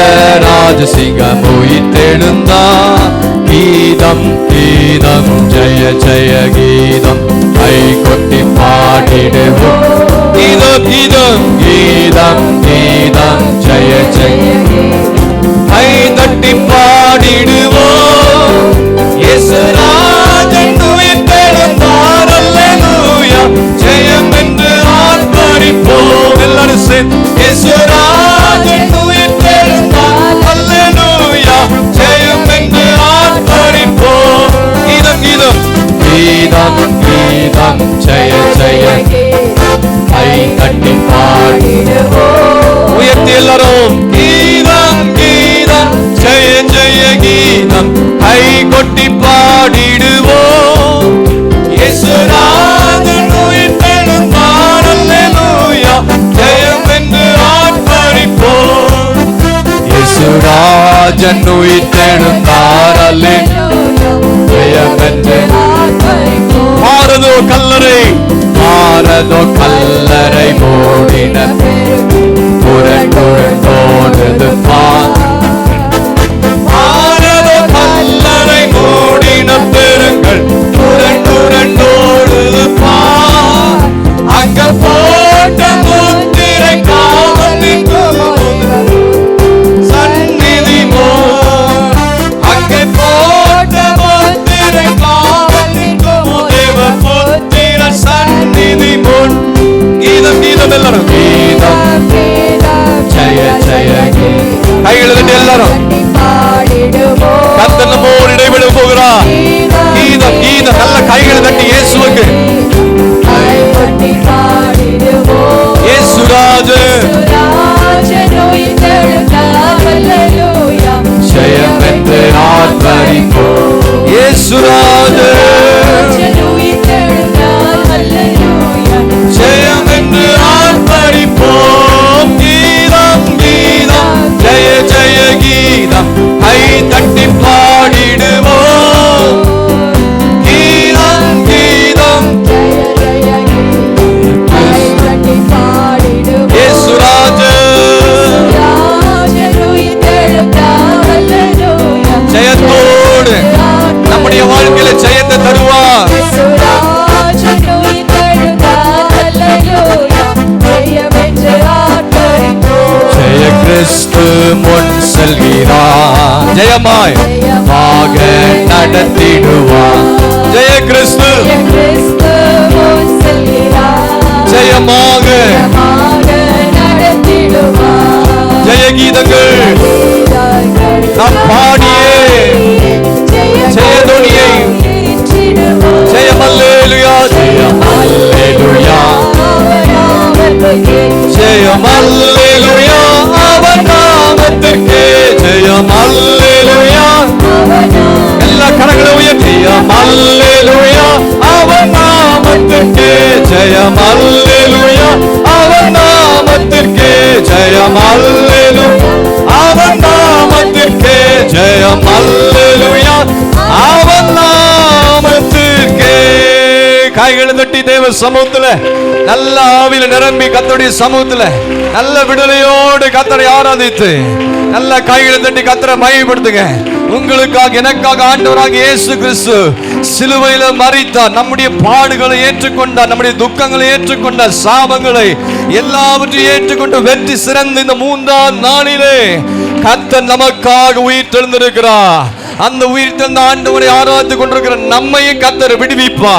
ராஜசிங்கம் உயிர்த்தெழுந்தார். கீதம் கீதம் ஜெய ஜெய கீதம் கை கொட்டி பாடிடுவோம். கீதம் கீதம் கீதம் கீதம் ஜெய ஜெய கை தட்டி பாடிடுவோம். இயேசு ராஜன் உயிர்த்தெழுந்தார், அல்லேலூயா, ஜெயம் என்று ஆர்ப்பரிப்போம். எல்லாரும் சேர்ந்து இயேசு ராஜன் உயிர்த்தெழுந்தார், அல்லேலூயா, ஜெயம் என்று ஆர்ப்பரிப்போம். கீதம் கீதம் கீதம் கீதம் ஜெய ஜெய கை தட்டி பாடிடுவோம். உயர்த்தி எல்லாரும் கீதம் கீதம் ஜெய ஜெய கீதம் கை கொட்டி பாடிடுவோம். இயேசு ராஜன் உயிர்த்தெழுந்தார், அல்லேலூயா, ஜெயம் என்று ஆர்ப்பரிப்போம். இயேசு ராஜன் உயிர்த்தெழுந்தார், அல்லேலூயா, ஜெயம் என்று ஆர்ப்பரிப்போம். மாறதோ கல்லறை, மாறதோ கல்லறை மூடின புரண்டோடுது பார். மாறதோ கல்லறை மூடின பெருங்கள் புரண்டோடுது பார். அங்க போட்ட முத்திரை காவல் சந்நிதி போர். அங்கே போட்ட முத்திரை காவல் தேவ புத்திர சந்நிதி முன். கீதம் கீதம் எல்லாரும் கீதம் ஜெய ஜெய கைகளை தட்டி எல்லாரும் கர்த்தர் நம்மோடு இடைவிட போகிறார். கீதம் கீதம் நல்ல கைகளை தட்டி இயேசுவுக்கு. இயேசு ராஜன் ஜெயம் என்று ஆர்ப்பரிப்போம். இயேசு ராஜன் ஜெயம் என்று ஆர்ப்பரிப்போம். கீதம் கீதம் ஜெய ஜெய கீதம் கை தட்டி பாடிடுவோம். கீதம் கீதம் இயேசு ராஜன் ஜெயத்தோடு நம்முடைய வாழ்க்கையில ஜெயத்தை தருவார். ஜெய கிறிஸ்து முன் செல்கிறார், ஜெயமாய் மாக நடத்திடுவார். ஜெய கிறிஸ்து ஜெயமாக ஜெய கீதங்கள் நாம் பாடியே ஜெயதொனியை ஜெயம் அல்லேலூயா, ஜெயம் அல்லேலூயா, ஜெயம் அல்லேலூயா, அவர் நாமத்திற்கு ஜெயம் அல்லேலூயா அவன் நாமத்திற்கே ஜெயம் அல்லேலூயா அவன் நாமத்திற்கே ஜெயம் அல்லேலூயா அவன் நாமத்திற்கே. கைகளை தட்டி தேவ சமூகத்துல நல்ல ஆவியில நிரம்பி கர்த்தருடைய சமூகத்துல நல்ல விடுதலையோடு கர்த்தரை ஆராதித்து நல்ல கைகளை தட்டி கர்த்தரை மகிமைப்படுத்துங்க. உங்களுக்காக எனக்காக ஆண்டவராக இயேசு கிறிஸ்து சிலுவையில மரித்தார், நம்முடைய பாடுகளை ஏற்றுக்கொண்டார், நம்முடைய துக்கங்களை ஏற்றுக்கொண்டார், சாபங்களை எல்லாவற்றையும் ஏற்றுக்கொண்டு வெற்றி சிறந்த இந்த 3ஆம் நாளிலே கர்த்தர் நமக்காக உயிர் தெழுந்திருக்கிறார். அந்த உயிர் தந்த ஆண்டவரை ஆராதித்துக் கொண்டிருக்கிற நம்மையும் கர்த்தர் விடுவிப்பா,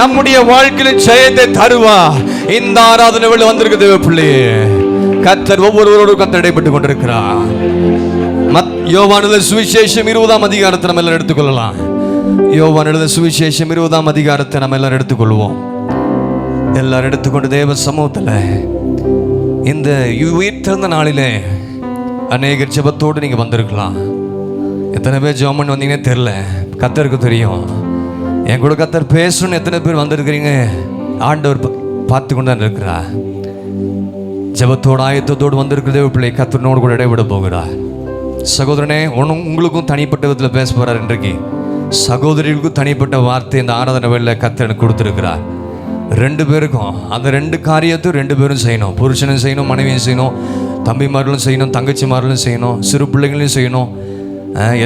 நம்முடைய வாழ்க்கையில ஜெயத்தை தருவா. இந்த ஆராதனை வேளை வந்திருக்க தேவ பிள்ளையே, கர்த்தர் ஒவ்வொருவரோடு கர்த்தர் இடைப்பட்டுக் கொண்டிருக்கிறார். யோவான் எழுதின சுவிசேஷம் 20ஆம் அதிகாரத்தை நம்ம எல்லாம் எடுத்துக்கொள்ளலாம். யோவான் எழுதின சுவிசேஷம் 20ஆம் அதிகாரத்தை நம்ம எல்லாரும் எடுத்துக்கொள்வோம். எல்லாரும் எடுத்துக்கொண்டு தேவ சமூகத்துல இந்த உயிர் திறந்த நாளிலே அநேகர் ஜெபத்தோடு நீங்க வந்திருக்கலாம். எத்தனை பேர் ஜெபம் பண்ணி வந்தீங்கன்னு தெரியல, கர்த்தருக்கு தெரியும். என் கூட கர்த்தர் பேசணும்னு எத்தனை பேர் வந்திருக்கிறீங்க, ஆண்டவர் பார்த்து கொண்டு தான் இருக்கிறார். ஜெபத்தோடு ஆயத்தத்தோடு வந்திருக்கிற தேவ பிள்ளை கர்த்தரோடு கூட இடைவிட போகிறார். சகோதரனே, உங்களுக்கும் தனிப்பட்ட விதத்தில் பேச போறார். இன்றைக்கு சகோதரிகளுக்கும் தனிப்பட்ட வார்த்தை இந்த ஆராதனை வேளையில கர்த்தர் எனக்கு கொடுத்திருக்கிறார். 2 பேருக்கும் அந்த 2 காரியத்தையும் 2 பேரும் செய்யணும். புருஷனும் செய்யணும், மனைவியும் செய்யணும், தம்பிமார்களும் செய்யணும், தங்கச்சிமார்களும் செய்யணும், சிறு பிள்ளைகளையும் செய்யணும்,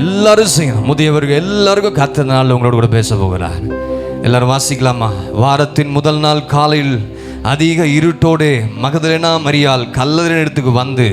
எல்லாரும் செய்யணும். முதியவர்கள் எல்லாருக்கும் கர்த்தர் நாள் உங்களோட கூட பேச போகிறார். எல்லாரும் வாசிக்கலாமா? வாரத்தின் முதல் நாள் காலையில் அதிக இருட்டோடு மகதலேனா மரியாள் கல்லறை இடத்துக்கு வந்து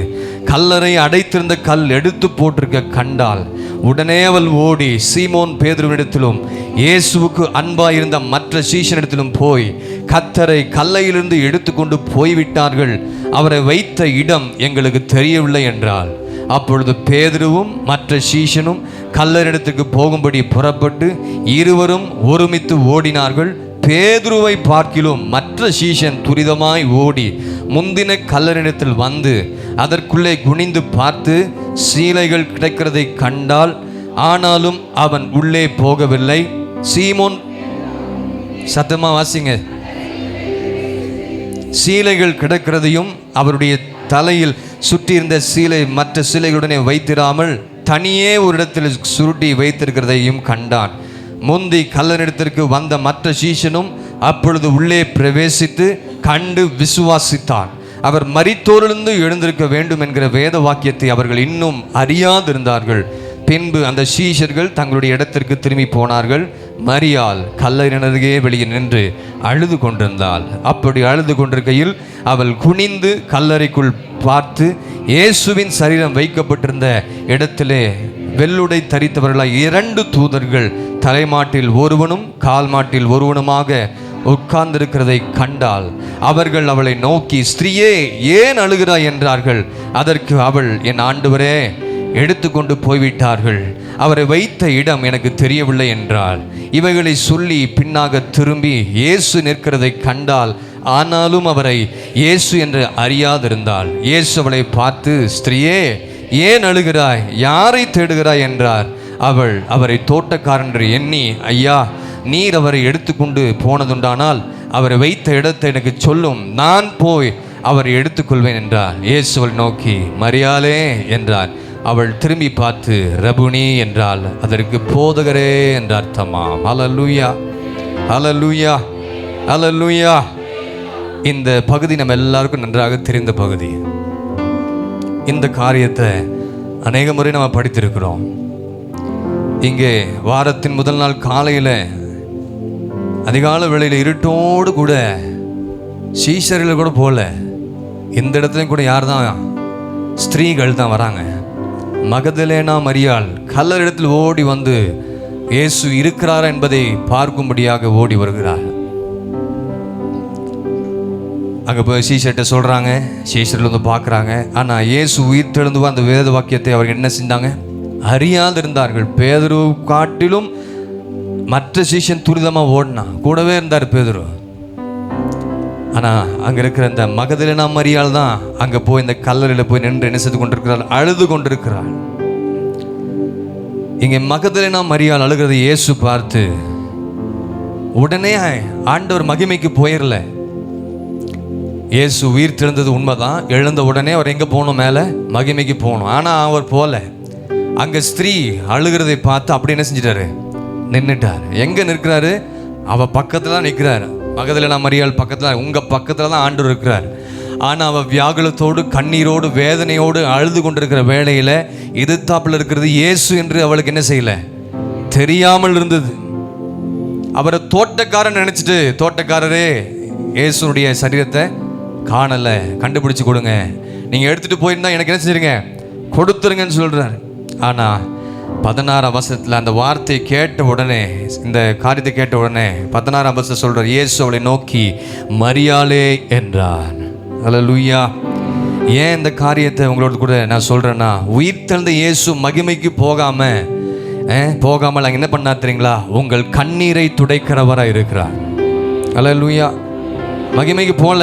கல்லறை அடைத்திருந்த கல் எடுத்து போட்டிருக்க கண்டாள். உடனே அவள் ஓடி சீமோன் பேதுருவினிடத்திலும் இயேசுவுக்கு அன்பாயிருந்த மற்ற சீஷனிடத்திலும் போய் கர்த்தரை கல்லையிலிருந்து எடுத்துக்கொண்டு போய்விட்டார்கள், அவரை வைத்த இடம் எங்களுக்கு தெரியவில்லை என்றாள். அப்பொழுது பேதுருவும் மற்ற சீஷனும் கல்லறையிடத்துக்கு போகும்படி புறப்பட்டு இருவரும் ஒருமித்து ஓடினார்கள். பேதுருவை பார்க்கிலும் மற்ற சீஷன் துரிதமாய் ஓடி முந்தின கல்லறையிடத்தில் வந்து அதற்குள்ளே குனிந்து பார்த்து சீலைகள் கிடைக்கிறதை கண்டால், ஆனாலும் அவன் உள்ளே போகவில்லை. சீமோன், சத்தமா வாசிங்க, சீலைகள் கிடக்கிறதையும் அவருடைய தலையில் சுற்றியிருந்த சீலை மற்ற சீலைகளுடனே வைத்திராமல் தனியே ஒரு இடத்தில் சுருட்டி வைத்திருக்கிறதையும் கண்டான். முந்தி கல்லறையிடத்திற்கு வந்த மற்ற சீஷனும் அப்பொழுது உள்ளே பிரவேசித்து கண்டு விசுவாசித்தான். அவர் மரித்தோரிலிருந்து எழுந்திருக்க வேண்டும் என்கிற வேத வாக்கியத்தை அவர்கள் இன்னும் அறியாதிருந்தார்கள். பின்பு அந்த சீஷர்கள் தங்களுடைய இடத்திற்கு திரும்பி போனார்கள். மரியாள் கல்லறையினருகே வெளியே நின்று அழுது கொண்டிருந்தாள். அப்படி அழுது கொண்டிருக்கையில் அவள் குனிந்து கல்லறைக்குள் பார்த்து இயேசுவின் சரீரம் வைக்கப்பட்டிருந்த இடத்திலே வெள்ளுடை தரித்தவர்களாய் 2 தூதர்கள் தலைமாட்டில் ஒருவனும் கால் மாட்டில் ஒருவனுமாக உட்கார்ந்திருக்கிறதை கண்டாள். அவர்கள் அவளை நோக்கி, ஸ்திரீயே, ஏன் அழுகிறாய் என்றார்கள். அதற்கு அவள், என் ஆண்டவரே, எடுத்துக்கொண்டு போய்விட்டார்கள், அவரை வைத்த இடம் எனக்கு தெரியவில்லை என்றாள். இவைகளை சொல்லி பின்னாக திரும்பி இயேசு நிற்கிறதை கண்டால், ஆனாலும் அவரை இயேசு என்று அறியாதிருந்தாள். இயேசு அவளை பார்த்து, ஸ்திரீயே, ஏன் அழுகிறாய், யாரை தேடுகிறாய் என்றார். அவள் அவரை தோட்டக்காரன் என்று எண்ணி, ஐயா, நீர் அவரை எடுத்துக்கொண்டு போனதுண்டானால் அவரை வைத்த இடத்தை எனக்கு சொல்லும், நான் போய் அவரை எடுத்துக்கொள்வேன் என்றார். இயேசு அவள் நோக்கி, மரியாளே என்றார். அவள் திரும்பி பார்த்து ரபுனி என்றாள். அதற்கு போதகரே என்ற அர்த்தமாம். ஹல்லேலூயா, ஹல்லேலூயா, ஹல்லேலூயா. இந்த பகுதி நம்ம எல்லாருக்கும் நன்றாக தெரிந்த பகுதி. இந்த காரியத்தை அநேக முறை நம்ம படித்திருக்கிறோம். இங்கே வாரத்தின் முதல் நாள் காலையில் அதிகால வேளையில் இருட்டோடு கூட சீஷர்கள் கூட போல, இந்த இடத்துலையும் கூட யார் தான், ஸ்திரீகள் தான் வராங்க. மகதலேனா மரியாள் கல்லறையிடத்தில் ஓடி வந்து இயேசு இருக்கிறாரா என்பதை பார்க்கும்படியாக ஓடி வருகிறார். அங்கே போய் சீஷர்கிட்ட சொல்கிறாங்க, சீஷர்கள் வந்து பார்க்குறாங்க. ஆனால் இயேசு உயிர் தெழுந்து அந்த வேத வாக்கியத்தை அவர்கள் என்ன செஞ்சாங்க, அறியாதிருந்தார்கள். பேதுரு காட்டிலும் மற்ற சீஷன் துரிதமாக ஓடினா, கூடவே இருந்தார் பேதுரு. ஆனால் அங்கே இருக்கிற இந்த மகதலேனா மரியாள் தான் அங்கே போய் இந்த கல்லறையில் போய் நின்று என்ன செய்து கொண்டிருக்கிறாள், அழுது கொண்டிருக்கிறாள். இங்கே மகதலேனா மரியாள் அழுகிறதை இயேசு பார்த்து உடனே ஆண்டவர் மகிமைக்கு போயிடல, இயேசு உயிர் தெழுந்தது உண்மைதான். எழுந்த உடனே அவர் எங்கே போகணும்? மேலே மகிமைக்கு போகணும். ஆனால் அவர் போல. அங்கே ஸ்திரீ அழுகிறதை பார்த்து அப்படி என்ன செஞ்சிட்டாரு? நின்றுட்டார். எங்கே நிற்கிறாரு? அவள் பக்கத்தில் தான் நிற்கிறாரு. மகதலேனா மரியாள் பக்கத்தில், உங்கள் பக்கத்தில் தான் ஆண்டவர் இருக்கிறார். ஆனால் அவள் வியாகுலத்தோடு கண்ணீரோடு வேதனையோடு அழுது கொண்டிருக்கிற வேளையில் எதிர்த்தாப்பில் இருக்கிறது இயேசு என்று அவளுக்கு என்ன செய்யலை? தெரியாமல் இருந்தது. அவரை தோட்டக்காரன் நினச்சிட்டு, தோட்டக்காரரே இயேசுனுடைய சரீரத்தை காணலை, கண்டுபிடிச்சு கொடுங்க, நீங்கள் எடுத்துகிட்டு போயிருந்தா எனக்கு என்ன செஞ்சிருங்க? கொடுத்துருங்கன்னு சொல்கிறார். ஆனால் 16ஆம் வசனத்தில் அந்த வார்த்தையை கேட்ட உடனே, இந்த காரியத்தை கேட்ட உடனே 16ஆம் வசனம் சொல்கிறார், இயேசு அவளை நோக்கி மரியாளே என்றார். அல்லேலூயா. ஏன் இந்த காரியத்தை உங்களோட கூட நான் சொல்கிறேன்னா, உயிர் தெழுந்த இயேசு மகிமைக்கு போகாமல் அங்கே என்ன பண்ணார் தெரியுங்களா? உங்கள் கண்ணீரை துடைக்கிறவராக இருக்கிறார். அல்லேலூயா. மகிமைக்கு போல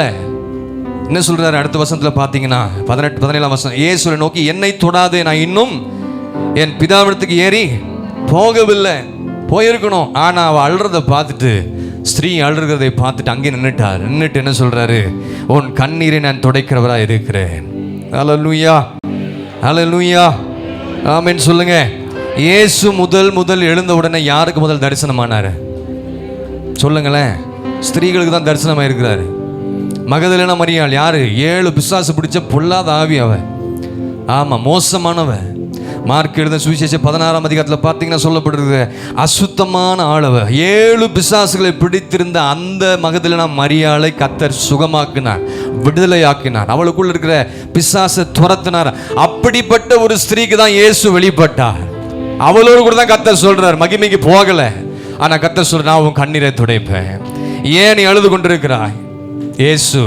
என்ன சொல்கிறார் அடுத்த வசனத்தில் பார்த்தீங்கன்னா 17ஆம் வசனம், இயேசுவை நோக்கி என்னை தொடாதே, நான் இன்னும் என் பிதாவிடத்துக்கு ஏறி போகவில்லை. போயிருக்கணும். ஆனால் அவள் அழுறதை பார்த்துட்டு, ஸ்திரீ அழுகிறதை பார்த்துட்டு அங்கே நின்றுட்டு என்ன சொல்கிறாரு? உன் கண்ணீரை நான் துடைக்கிறவராக இருக்கிறேன். அல்லேலூயா, அல்லேலூயா, ஆமென் சொல்லுங்க. இயேசு முதல் எழுந்த உடனே யாருக்கு முதல் தரிசனமானார்? சொல்லுங்களேன். ஸ்திரீகளுக்கு தான் தரிசனமாக இருக்கிறாரு. மகதலேனா மரியாள் யாரு? 7 பிசாசு பிடிச்ச பொல்லாத ஆவி அவ. ஆமாம், மோசமானவ. மார்க் எழுத சுவிசேஷம் 16ஆம் அதிகாரத்தில் பார்த்தீங்கன்னா சொல்லப்படுறது அசுத்தமான ஆளவ. 7 பிசாசுகளை பிடித்திருந்த அந்த மகதலேனா மரியாளை கர்த்தர் சுகமாக்கினார், விடுதலையாக்கினார், அவளுக்குள்ள இருக்கிற பிசாசை துரத்தினார். அப்படிப்பட்ட ஒரு ஸ்திரீக்கு தான் இயேசு வெளிப்பட்டார். அவளோடு கூட தான் கர்த்தர் சொல்றார், மகிமைக்கு போகலை. ஆனால் கர்த்தர் சொல்ற, நான் உன் கண்ணீரை துடைப்பேன். ஏன் நீ அழுது கொண்டிருக்கிறாய்? இயேசு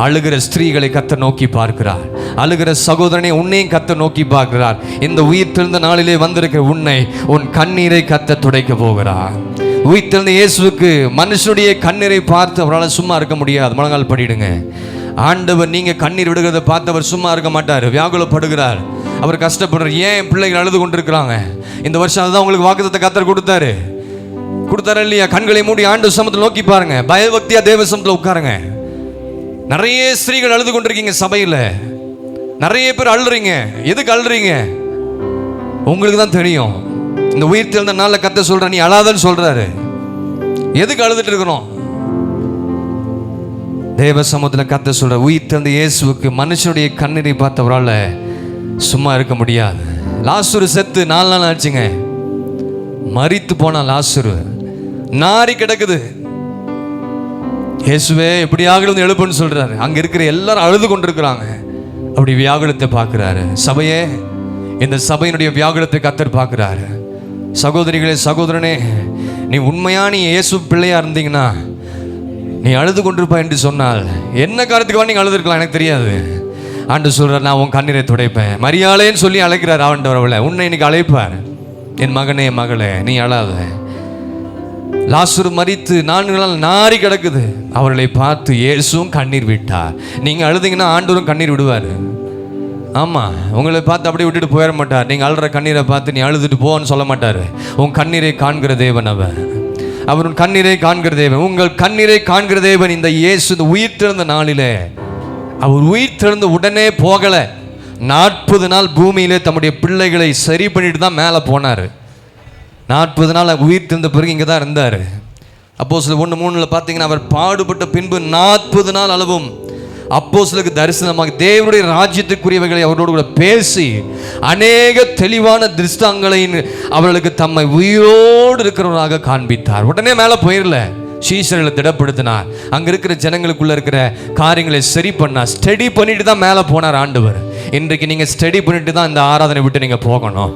அழுகிற ஸ்திரீகளை கர்த்தர் நோக்கி பார்க்கிறார். அழுகிற சகோதரனை உன்னையும் கர்த்தர் நோக்கி பார்க்கிறார். இந்த உயிர் தெழுந்த நாளிலே வந்திருக்கிற உன்னை, உன் கண்ணீரை கர்த்தர் துடைக்க போகிறார். உயிர் தெழுந்த இயேசுவுக்கு மனுஷனுடைய கண்ணீரை பார்த்து அவரால் சும்மா இருக்க முடியாது. முழங்கால் படிடுங்க. ஆண்டவர் நீங்க கண்ணீர் விடுகிறத பார்த்து அவர் சும்மா இருக்க மாட்டார். வியாகுலப்படுகிறார், அவர் கஷ்டப்படுறார். ஏன் என் பிள்ளைகள் அழுது கொண்டிருக்கிறாங்க? இந்த வருஷம் அதுதான் உங்களுக்கு வாக்குத்தத்தத்தை கர்த்தர் கொடுத்தாரு இல்லையா? கண்களை மூடி ஆண்டு சமூகத்தில் நோக்கி பாருங்க. பயபக்தியா தேவ சமூகத்தில் உட்காருங்க. நிறைய ஸ்திரீகள் அழுது கொண்டிருக்கீங்க சபையில். நிறைய பேர் அழுறீங்க. எதுக்கு அழுறீங்க? உங்களுக்கு தான் தெரியும். இந்த உயிர் தெழுந்த நாளில் கர்த்தர் சொல்ற, நீ அழாதன்னு சொல்றாரு. எதுக்கு அழுதுட்டு இருக்கிறோம்? தேவ சமூகத்தில் கர்த்தர் சொல்ற, உயிர் தெழுந்த இயேசுவுக்கு மனுஷனுடைய கண்ணீரை பார்த்தவரால் சும்மா இருக்க முடியாது. லாசரு செத்து 4 நாள் ஆச்சுங்க. மரித்து போனா லாசரு, நாரி கிடக்குது. இயேசுவே எப்படியாகிலும் எழுப்புன்னு சொல்றாரு. அங்க இருக்கிற எல்லாரும் அழுது கொண்டிருக்கிறாங்க. அப்படி வியாகுலத்தை பார்க்கிறாரு. சபையே, இந்த சபையினுடைய வியாகுலத்தை கர்த்தர் பார்க்கிறாரு. சகோதரிகளே, சகோதரனே, நீ உண்மையான இயேசு பிள்ளையா இருந்தீங்கன்னா நீ அழுது கொண்டிருப்பா என்று சொன்னால், என்ன காரணத்துக்கு நீங்க அழுதுருக்கலாம் எனக்கு தெரியாது. ஆண்டு சொல்றார், நான் உன் கண்ணீரை துடைப்பேன். மரியாளேன்னு சொல்லி அழைக்கிறார் ஆண்டவர் அவளை. உன்னை இன்னைக்கு அழைப்பார். என் மகனே, மகளே, நீ அழாத. லாசரு மரித்து 4 நாள் நாரி கிடக்குது. அவர்களை பார்த்து இயேசுவும் கண்ணீர் விட்டார். நீங்க அழுதீங்கன்னா ஆண்டவரும் கண்ணீர் விடுவார். ஆமா, உங்களை பார்த்து அப்படியே விட்டுட்டு போயிட மாட்டார். நீங்க அழுற கண்ணீரை பார்த்து நீ அழுதுட்டு போன்னு சொல்ல மாட்டார். உன் கண்ணீரை காண்கிற தேவன் அவர் உன் கண்ணீரை காண்கிற தேவன். உங்கள் கண்ணீரை காண்கிற தேவன். இந்த இயேசு இந்த உயிர் திறந்த நாளிலே, அவர் உயிர் திறந்து உடனே போகலை. 40 நாள் பூமியிலே தம்முடைய பிள்ளைகளை சரி பண்ணிட்டு தான் மேலே போனார். 40 நாள் உயிர் திறந்த பிறகு இங்கே தான் இருந்தார். அப்போஸ்தலர் 1:3 பார்த்தீங்கன்னா, அவர் பாடுபட்ட பின்பு 40 நாள் அளவும் அப்போஸ்தலருக்கு தரிசனமாக தேவனுடைய ராஜ்யத்துக்குரியவைகளை அவர்களோடு கூட பேசி அநேக தெளிவான திருஷ்டாங்களை அவர்களுக்கு தம்மை உயிரோடு இருக்கிறவராக காண்பித்தார். உடனே மேலே போயிடல. சீஷர்களை திடப்படுத்தினார். அங்கே இருக்கிற ஜனங்களுக்குள்ள இருக்கிற காரியங்களை சரி பண்ணார். ஸ்டடி பண்ணிட்டு தான் மேலே போனார் ஆண்டவர். இன்றைக்கு நீங்கள் ஸ்டடி பண்ணிட்டு தான் இந்த ஆராதனை விட்டு நீங்கள் போகணும்.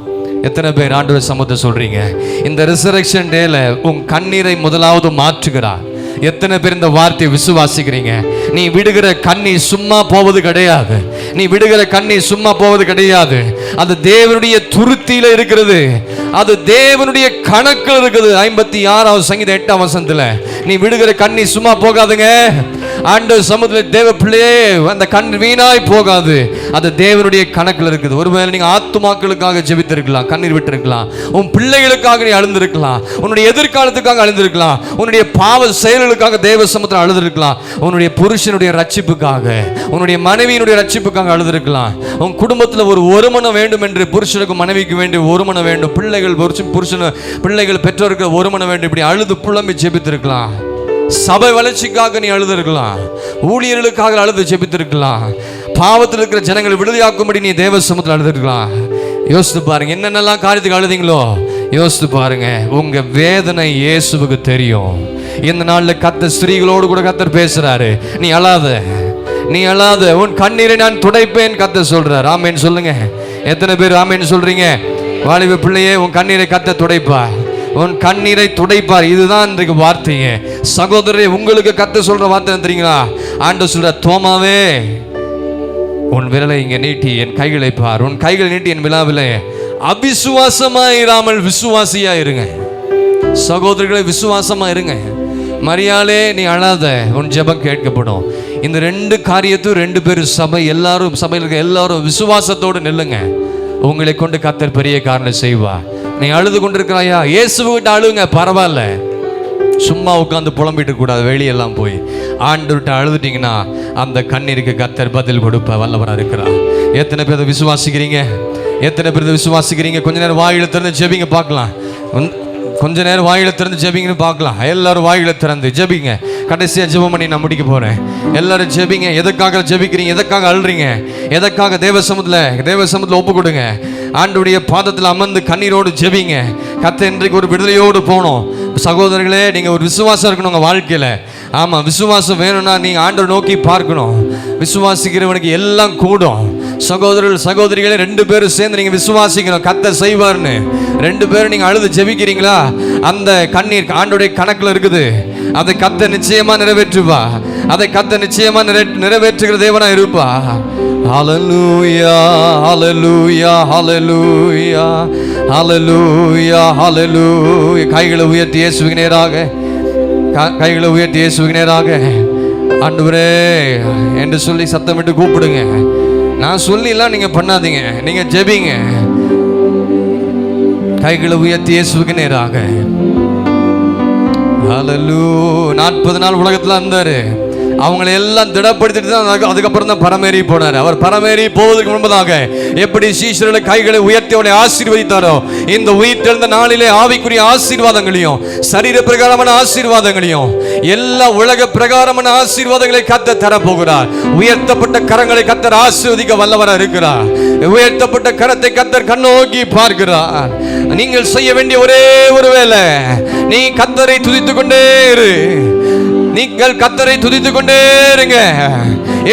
எத்தனை பேர் ஆண்டவர் சமூகத்தை சொல்றீங்க? இந்த ரிசரக்ஷன் டேல உன் கண்ணீரை முதலாவது மாற்றுகிறார். எத்தனை பேர் இந்த வார்த்தையை விசுவாசிக்கிறீங்க? நீ விடுகிற கண்ணீர் சும்மா போவது கிடையாது. நீ விடுகிற கண்ணீர் சும்மா போவது கிடையாது. அது தேவனுடைய துருத்தியில இருக்கிறது. அது தேவனுடைய கணக்கில் இருக்குது. 56ஆவது சங்கீதம் 8ஆம் வசனத்துல, நீ விடுகிற கண்ணீர் சும்மா போகாதுங்க. ஆண்டவர் சமூகத்தில் தேவ பிள்ளையே அந்த கண் வீணாய் போகாது. அது தேவனுடைய கணக்கில் இருக்குது. ஒருவேளை நீங்க ஆத்துமாக்களுக்காக ஜெபித்திருக்கலாம், கண்ணீர் விட்டிருக்கலாம், உன் பிள்ளைகளுக்காக நீ அழுந்திருக்கலாம், உன்னுடைய எதிர்காலத்துக்காக அழுந்திருக்கலாம், உன்னுடைய பாவ செயல்களுக்காக தேவ சமூகத்தில் அழுதிருக்கலாம், உன்னுடைய புருஷனுடைய ரட்சிப்புக்காக, உன்னுடைய மனைவியினுடைய ரட்சிப்புக்காக அழுதிருக்கலாம், உன் குடும்பத்தில் ஒரு ஒருமனம் வேண்டும் என்று புருஷனுக்கு மனைவிக்கு வேண்டிய ஒருமனம் வேண்டும், பிள்ளைகள் புருஷன் பிள்ளைகள் பெற்றோருக்கு ஒருமனம் வேண்டும், இப்படி அழுது புலம்பி ஜெபித்திருக்கலாம். சபை வளர்ச்சிக்காக நீ அழுதிருக்கலாம், ஊழியர்களுக்காக அழுது ஜெபித்திருக்கலாம், பாவத்தில் இருக்கிற ஜனங்களை விடுதலையாக்கும்படி நீ தேவ சமூகத்தில் அழுதிருக்கலாம். யோசித்து பாருங்க, என்னென்னலாம் காரியத்துக்கு அழுதிங்களோ யோசித்து பாருங்க. உங்க வேதனை இயேசுவுக்கு தெரியும். இந்த நாளில் கர்த்தர் ஸ்திரீகளோடு கூட கர்த்தர் பேசுறாரு. நீ அழாத, நீ அழாத, உன் கண்ணீரை நான் துடைப்பேன் கர்த்தர் சொல்றார். ஆமேன் சொல்லுங்க. எத்தனை பேர் ஆமேன் சொல்றீங்க? வாலிப பிள்ளையே, உன் கண்ணீரை கர்த்தர் துடைப்பார், உன் கண்ணீரை துடைப்பார். இதுதான் இன்றைக்கு வார்த்தைங்க. சகோதரரே, உங்களுக்கு கர்த்தர் சொல்ற வார்த்தை தெரியுங்களா? ஆண்டவர் சொல்ற, தோமாவே உன் விரலை இங்க நீட்டி என் கைகளை பார், உன் கைகளை நீட்டி என் விழாவிலே அவிசுவாசமா இராமல் விசுவாசியா இருங்க. சகோதரர்களை, விசுவாசமா இருங்க. மரியாளே, நீ அழாத, உன் ஜெபம் கேட்கப்படும். இந்த ரெண்டு காரியத்தையும் ரெண்டு பேரும் சபை எல்லாரும் சபையில் இருக்க எல்லாரும் விசுவாசத்தோடு நில்லுங்க. உங்களை கொண்டு கர்த்தர் பெரிய காரணம் செய்வா. நீ அழுது கொண்டிருக்கிறாயா? இயேசுவிட்ட அழுங்க, பரவாயில்ல. சும்மா உட்காந்து புலம்பிட்டு கூடாது. வெளியெல்லாம் போய் ஆண்டவர்கிட்ட அழுதுட்டீங்கன்னா அந்த கண்ணீருக்கு கர்த்தர் பதில் கொடுப்ப வல்லவராக இருக்கிறார். எத்தனை பேர் விசுவாசிக்கிறீங்க? எத்தனை பேர் விசுவாசிக்கிறீங்க? கொஞ்ச நேரம் வாயில திறந்து ஜெபிங்க பார்க்கலாம். கொஞ்ச நேரம் வாயில திறந்து ஜெபிங்கன்னு பார்க்கலாம். எல்லாரும் வாயில திறந்து ஜெபிங்க. கடைசியாக ஜெபம் பண்ணி நான் முடிக்க போறேன். எல்லாரும் ஜெபிங்க. எதற்காக ஜெபிக்கிறீங்க? எதற்காக அழுறீங்க? எதற்காக தேவ சமூகத்தில் ஒப்பு கொடுங்க. ஆண்டவருடைய பாதத்தில் அமர்ந்து கண்ணீரோடு ஜெபிங்க. கர்த்தர் இன்றைக்கு ஒரு விடுதலையோடு போகணும். சகோதரர்களே, நீங்கள் ஒரு விசுவாசம் இருக்கணும் உங்கள் வாழ்க்கையில். ஆமாம், விசுவாசம் வேணும்னா நீங்கள் ஆண்டவரை நோக்கி பார்க்கணும். விசுவாசிக்கிறவனுக்கு எல்லாம் கூடும். சகோதரர்கள் சகோதரிகளே, ரெண்டு பேரும் சேர்ந்து நீங்கள் விசுவாசிக்கணும், கர்த்தர் செய்வார்னு. ரெண்டு பேரும் நீங்கள் அழுது ஜெபிக்கிறீங்களா? அந்த கண்ணீர் ஆண்டவருடைய கணக்கில் இருக்குது. அதை கர்த்தர் நிச்சயமா நிறைவேற்றுவா. அதை கர்த்தர் நிச்சயமா நிறைவேற்றுகிற தேவனா இருப்பா. ஹல்லேலூயா, ஹல்லேலூயா, ஹல்லேலூயா, ஹல்லேலூயா, ஹல்லேலூயா. கைகளை உயர்த்தி இயேசுவுக்கு நேராக, கைகளை உயர்த்தி இயேசுவுக்கு நேராக ஆண்டவரே என்று சொல்லி சத்தமிட்டு கூப்பிடுங்க. நான் சொல்லிலாம் நீங்க பண்ணாதீங்க, நீங்க ஜெபிங்க. கைகளை உயர்த்தி இயேசுவுக்கு நேராக. ஹல்லேலூயா. 40 நாள் உலகத்தில் இருந்தாரு. அவங்களை எல்லாம் திடப்படுத்திட்டு தான் அதுக்கப்புறம் தான் பரமேறி போனார். அவர் பரமேறி போவதற்கு முன்பதாக எப்படி சீஷர்களை கைகளை உயர்த்தி அவனை ஆசீர்வதித்தாரோ, இந்த உயிர்த்தெழுந்த நாளிலே ஆவிக்குரிய ஆசீர்வாதங்களையும் சரீர பிரகாரமான ஆசீர்வாதங்களையும் எல்லா உலக பிரகாரமான ஆசீர்வாதங்களை கர்த்தர் தரப்போகிறார். உயர்த்தப்பட்ட கரங்களை கர்த்தர் ஆசீர்வதிக்க வல்லவராக இருக்கிறார். உயர்த்தப்பட்ட கரத்தை கர்த்தர் கண்ணோக்கி பார்க்கிறார். நீங்கள் செய்ய வேண்டிய ஒரே ஒரு வேலை, நீ கர்த்தரை துதித்துக் கொண்டே இரு. நீங்கள் கர்த்தரை துதித்துக் கொண்டே இருங்க.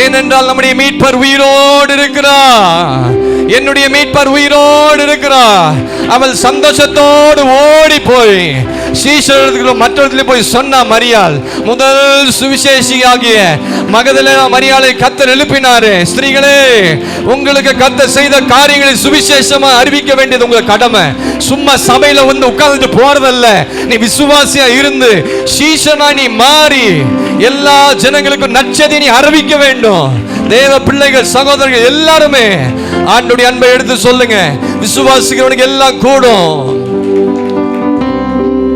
ஏனென்றால் நம்முடைய மீட்பர் உயிரோடு இருக்கிறார். என்னுடைய மீட்பர் உயிரோடு இருக்கிறார். அவள் சந்தோஷத்தோடு ஓடி போய் சீஷர்களும் மற்றவர்களும் போய் சொன்னா மரியாள், முதல் சுவிசேஷியாகிய மகதலேனா மரியாளை கர்த்தர் எழுப்பினாரு. ஸ்திரீகளே, உங்களுக்கு கர்த்தர் செய்த காரியங்களை சுவிசேஷமா அறிவிக்க வேண்டியது உங்க கடமை. சும்மா சபையில வந்து உட்கார்ந்து போறதல்ல. நீ விசுவாசியா இருந்து சீஷனா நீ மாறி எல்லா ஜனங்களுக்கும் நற்செய்தியை நீ அறிவிக்க வேண்டும். தேவ பிள்ளைகள் சகோதரர்கள் எல்லாருமே ஆண்டவருடைய அன்பை எடுத்து சொல்லுங்க. விசுவாசிக்கிறவனுக்கு எல்லாம் கூடும்.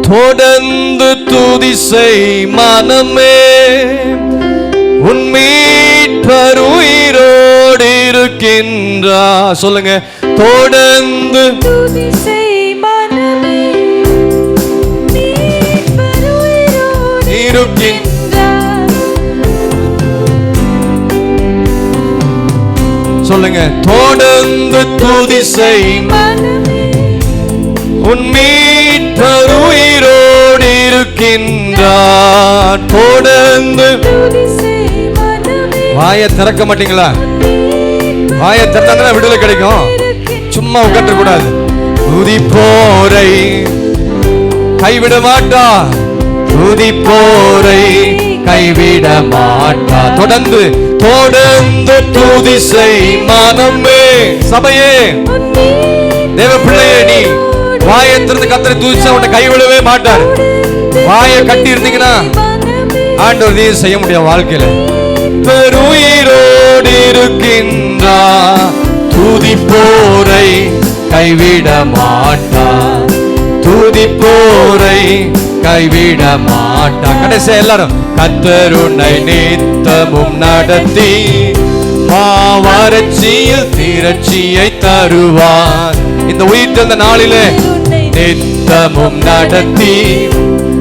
தொடர்ந்து துதி செய் மனமே, உன் மீட்பர் உயிரோடு இருக்கின்றார். சொல்லுங்க, தொடர்ந்து துதி செய் மனமே, மீட்பர் உயிரோடு இருக்கின்றார். சொல்லுங்க, தொடர்ந்து துதி செய் மனமே, உன் மீட்பர் உயிரோடு இருக்கின்றார். தொடர்ந்து துதி செய் மனமே. வாயை திறக்க மாட்டீங்களா? வாயை திறந்தா விடுதலை கிடைக்கும். சும்மா உட்கார்ந்து கூடாது. துதிப்போரை கைவிட மாட்டா, துதிப்போரை கைவிட மாட்டா. தொடர்ந்து தொடர்ந்து துதி செய் மனமே. சபையே, தேவ பிள்ளையே, நீ வாயை திறந்து கர்த்தரை துதிச்சா உன்னை கைவிடவே மாட்டார். வாயை கட்டி இருந்தீங்கன்னா ஆண்டவர் நீ செய்ய முடியும் வாழ்க்கையில. பெருயிரோடு இருக்கின்றார். துதிப்போரை கைவிட மாட்டார், துதிப்போரை கைவிட மாட்டார். கடைசி எல்லாரும் கர்த்தர் உன்னை நித்தமும் நடத்தி மாவறட்சியில் திரட்சியை தருவார். இந்த உயிர்த்தெழுந்த நாளிலே நித்தமும் நடத்தி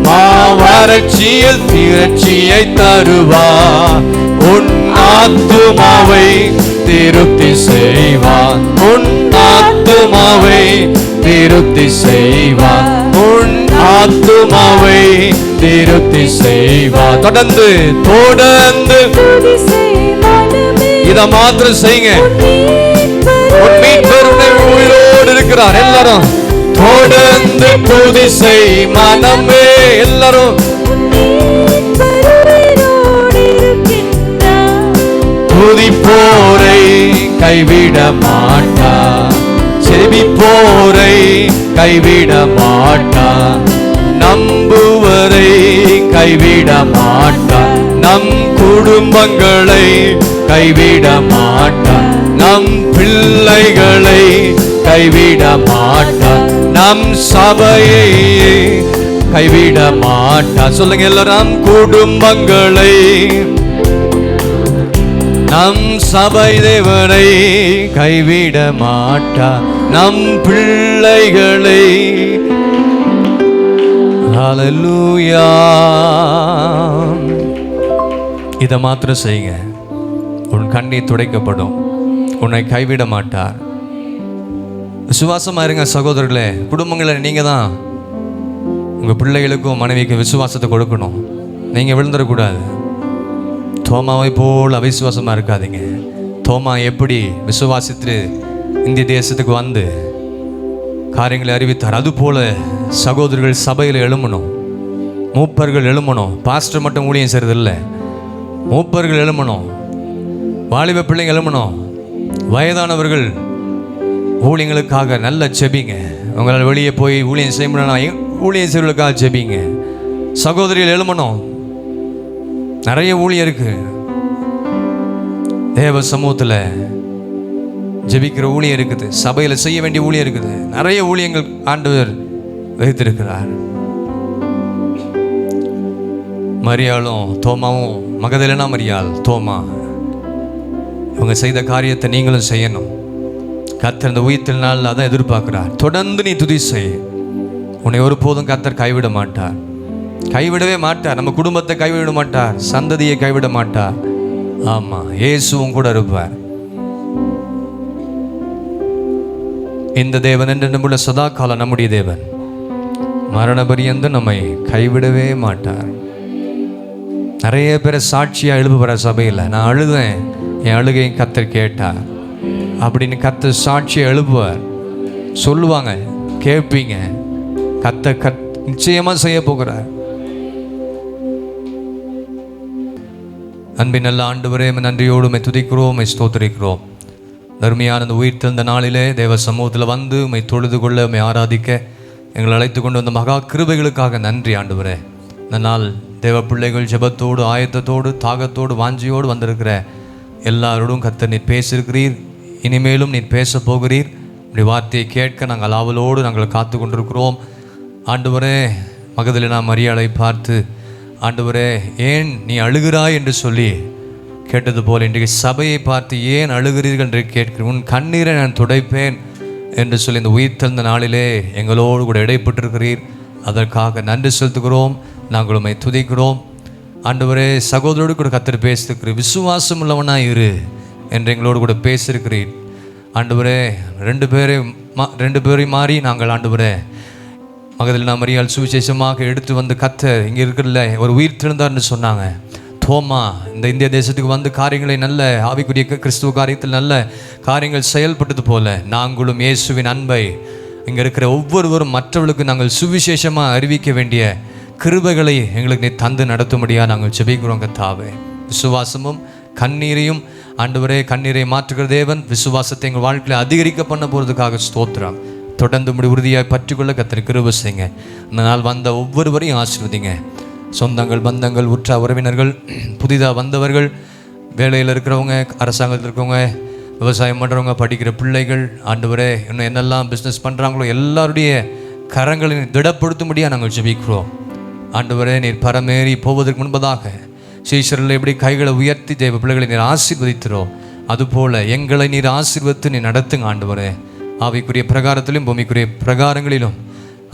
மாவறட்சியில் திரட்சியை தருவார். உன் ஆத்துமாவை திருப்தி செய்வார், உன் ஆத்துமாவை திருப்தி செய்வார், உன் ஆத்துமாவை திருப்தி செய்வார். தொடர்ந்து தொடர்ந்து இத மாத்திரம் செய்யுங்க. உன் மீட்பர் உயிரோடு இருக்கிறார். எல்லாரும் தொடர்ந்து துதி செய் மனமே. எல்லாரும் துதிப்போரை கைவிட மாட்டார், செபிப்போரை கைவிட மாட்டார், நம்புவரை கைவிட மாட்டார், நம் குடும்பங்களை கைவிட மாட்டார், நம் பிள்ளைகளை கைவிட மாட்டார், நம் சபையை கைவிட மாட்டார். சொல்லுங்க எல்லாரும், குடும்பங்களை, நம் சபை தேவனை கைவிட மாட்டார், நம் பிள்ளைகளை. ஹல்லேலூயா. இதை மாத்திரம் செய்யுங்க. உன் கண்ணீர் துடைக்கப்படும், உன்னை கைவிட மாட்டார். விசுவாசமா இருங்க சகோதரர்களே. குடும்பங்களில் நீங்க தான் உங்க பிள்ளைகளுக்கும் மனைவிக்கும் விசுவாசத்தை கொடுக்கணும். நீங்க விழுந்துடக்கூடாது. தோமாவை போல் அவிசுவாசமா இருக்காதீங்க. தோமா எப்படி விசுவாசித்து இந்திய தேசத்துக்கு வந்து காரியங்களை அறிவித்தார், அதுபோல சகோதரர்கள் சபையில் எழுமணும், மூப்பர்கள் எழுமணும். பாஸ்டர் மட்டும் ஊழியம் செய்யறதில்லை, மூப்பர்கள் எழுமணும், வாலிப பிள்ளைங்க எழுமணும், வயதானவர்கள் ஊழியங்களுக்காக நல்ல செபிங்க. உங்களால் வெளியே போய் ஊழியம் செய்ய முடியலன்னா ஊழியம் செய்வர்களுக்காக செபிங்க. சகோதரிகள் எழுமணும். நிறைய ஊழியம் இருக்கு. தேவ சமூகத்தில் ஜெபிக்கிற ஊழியம் இருக்குது, சபையில் செய்ய வேண்டிய ஊழியம் இருக்குது. நிறைய ஊழியங்கள் ஆண்டவர் வைத்திருக்கிறார். மரியாளும் தோமாவும், மகதலேனா மரியாள், தோமா, இவங்க செய்த காரியத்தை நீங்களும் செய்யணும். கர்த்தர் இந்த உயிர்த்தெழுந்த நாள் அதான் எதிர்பார்க்கிறார். தொடர்ந்து நீ துதி செய். உன்னை ஒருபோதும் கர்த்தர் கைவிட மாட்டார், கைவிடவே மாட்டார். நம்ம குடும்பத்தை கைவிட மாட்டார், சந்ததியை கைவிட மாட்டார். ஆமா, இயேசுவும் கூட இருப்பார். இந்த தேவன் என்று நம்முடைய சதா காலம் நம்முடைய தேவன் மரண பரியந்தம் நம்மை கைவிடவே மாட்டார். நிறைய பேரை சாட்சியா எழுப்புற சபையில் நான் அழுதேன், என் அழுகையும் கர்த்தர் கேட்டார் அப்படின்னு கர்த்தர் சாட்சியை எழுப்புவார். சொல்லுவாங்க, கேட்பீங்க. கர்த்தர் நிச்சயமா செய்ய போகிறார். அன்பின் நல்ல ஆண்டவரே, நன்றியோடு துதிக்கிறோம், ஸ்தோத்திரிக்கிறோம். தர்மியான அந்த உயிர்த்தெழுந்த நாளிலே தேவ சமூகத்தில் வந்து உம்மை தொழுது கொள்ள, உம்மை ஆராதிக்க எங்களை அழைத்து கொண்டு வந்த மகா கிருபைகளுக்காக நன்றி ஆண்டவரே. இந்த நாள் தேவ பிள்ளைகள் ஜெபத்தோடு, ஆயத்தத்தோடு, தாகத்தோடு, வாஞ்சியோடு வந்திருக்கிற எல்லாரோடும் கர்த்தர் நீர் பேசியிருக்கிறீர். இனிமேலும் நீர் பேச போகிறீர். இப்படி வார்த்தையை கேட்க நாங்கள் ஆவலோடு நாங்கள் காத்து கொண்டிருக்கிறோம். ஆண்டவரே, மகதலேனா மரியாளை பார்த்து, ஆண்டவரே ஏன் நீ அழுகிறாய் என்று சொல்லி கேட்டது போல் இன்றைக்கு சபையை பார்த்து ஏன் அழுகிறீர்கள் என்று கேட்கிறேன். உன் கண்ணீரை நான் துடைப்பேன் என்று சொல்லி இந்த உயிர்த்தெழுந்த நாளிலே எங்களோடு கூட இடைப்பட்டிருக்கிறீர். அதற்காக நன்றி செலுத்துகிறோம். நாங்கள் உம்மை துதிக்கிறோம். ஆண்டவரே, சகோதரோடு கூட கர்த்தர் பேசியிருக்கிறீர். விசுவாசம் உள்ளவனாக இரு என்று எங்களோடு கூட பேசியிருக்கிறீர். ஆண்டவரே, ரெண்டு பேரையும் மாறி நாங்கள் ஆண்டவரே மகதலேனா மரியாள் சுவிசேஷமாக எடுத்து வந்து கர்த்தர் இங்கே இருக்கிறல ஒரு உயிர்த்தெழுந்தார்னு சொன்னாங்க. தோமா இந்த இந்திய தேசத்துக்கு வந்து காரியங்களை நல்ல ஆவிக்குரிய கிறிஸ்துவ காரியத்தில் நல்ல காரியங்கள் செயல்பட்டது போல நாங்களும் இயேசுவின் அன்பை இங்கே இருக்கிற ஒவ்வொருவரும் மற்றவர்களுக்கு நாங்கள் சுவிசேஷமாக அறிவிக்க வேண்டிய கிருபைகளை எங்களுக்கு நீ தந்து நடத்தும்படியாக நாங்கள் ஜெபிக்கிறோம். கர்த்தாவே, விசுவாசமும் கண்ணீரையும் ஆண்டவரே, கண்ணீரை மாற்றுகிற தேவன் விசுவாசத்தை எங்கள் வாழ்க்கையில் அதிகரிக்க பண்ண போகிறதுக்காக ஸ்தோத்திரம். தொடர்ந்து முடி உறுதியாக பற்றிக்கொள்ள கர்த்தர் கிருபை செய்யுங்க. இந்த நாள் வந்த ஒவ்வொருவரையும் ஆசீர்வதிங்க. சொந்தங்கள், பந்தங்கள், உற்ற உறவினர்கள், புதிதாக வந்தவர்கள் வேலையில் இருக்கிறவங்க, அரசாங்கத்தில் இருக்கிறவங்க, விவசாயம் பண்ணுறவங்க, படிக்கிற பிள்ளைகள், ஆண்டவரே இன்னும் என்னெல்லாம் பிஸ்னஸ் பண்ணுறாங்களோ எல்லாருடைய கரங்களை திடப்படுத்தும்படியாக நாங்கள் ஜெபிக்கிறோம். ஆண்டவரே, நீர் பரமேறி போவதற்கு முன்பதாக சீஷரில் எப்படி கைகளை உயர்த்தி தேவ பிள்ளைகளை நீர் ஆசீர்வதிக்கிறோம், அதுபோல் எங்களை நீர் ஆசீர்வதித்து நீர் நடத்துங்க ஆண்டவரே. ஆவிக்குரிய பிரகாரத்திலும் பூமிக்குரிய பிரகாரங்களிலும்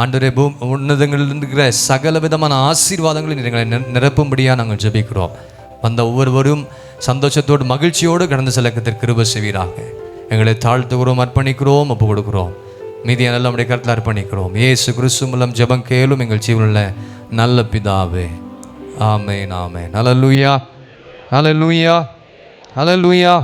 ஆண்டவரே, உன்னதங்களில் இருக்கிற சகல விதமான ஆசீர்வாதங்களை எங்களை நிரப்பும்படியாக நாங்கள் ஜெபிக்கிறோம். வந்த ஒவ்வொருவரும் சந்தோஷத்தோடு மகிழ்ச்சியோடு கடந்து செல்லக்கத்திற்கு கிருபை செய்வீராக. எங்களை தாழ்த்துகிறோம், அர்ப்பணிக்கிறோம், ஒப்பு கொடுக்கிறோம். மீதியான நம்முடைய கருத்தில் அர்ப்பணிக்கிறோம். இயேசு கிறிஸ்து மூலம் ஜெபம் கேளும் எங்கள் ஜீவனில் நல்ல பிதாவே. ஆமென், ஆமென். ஹல்லேலூயா, ஹல்லேலூயா, ஹல்லேலூயா.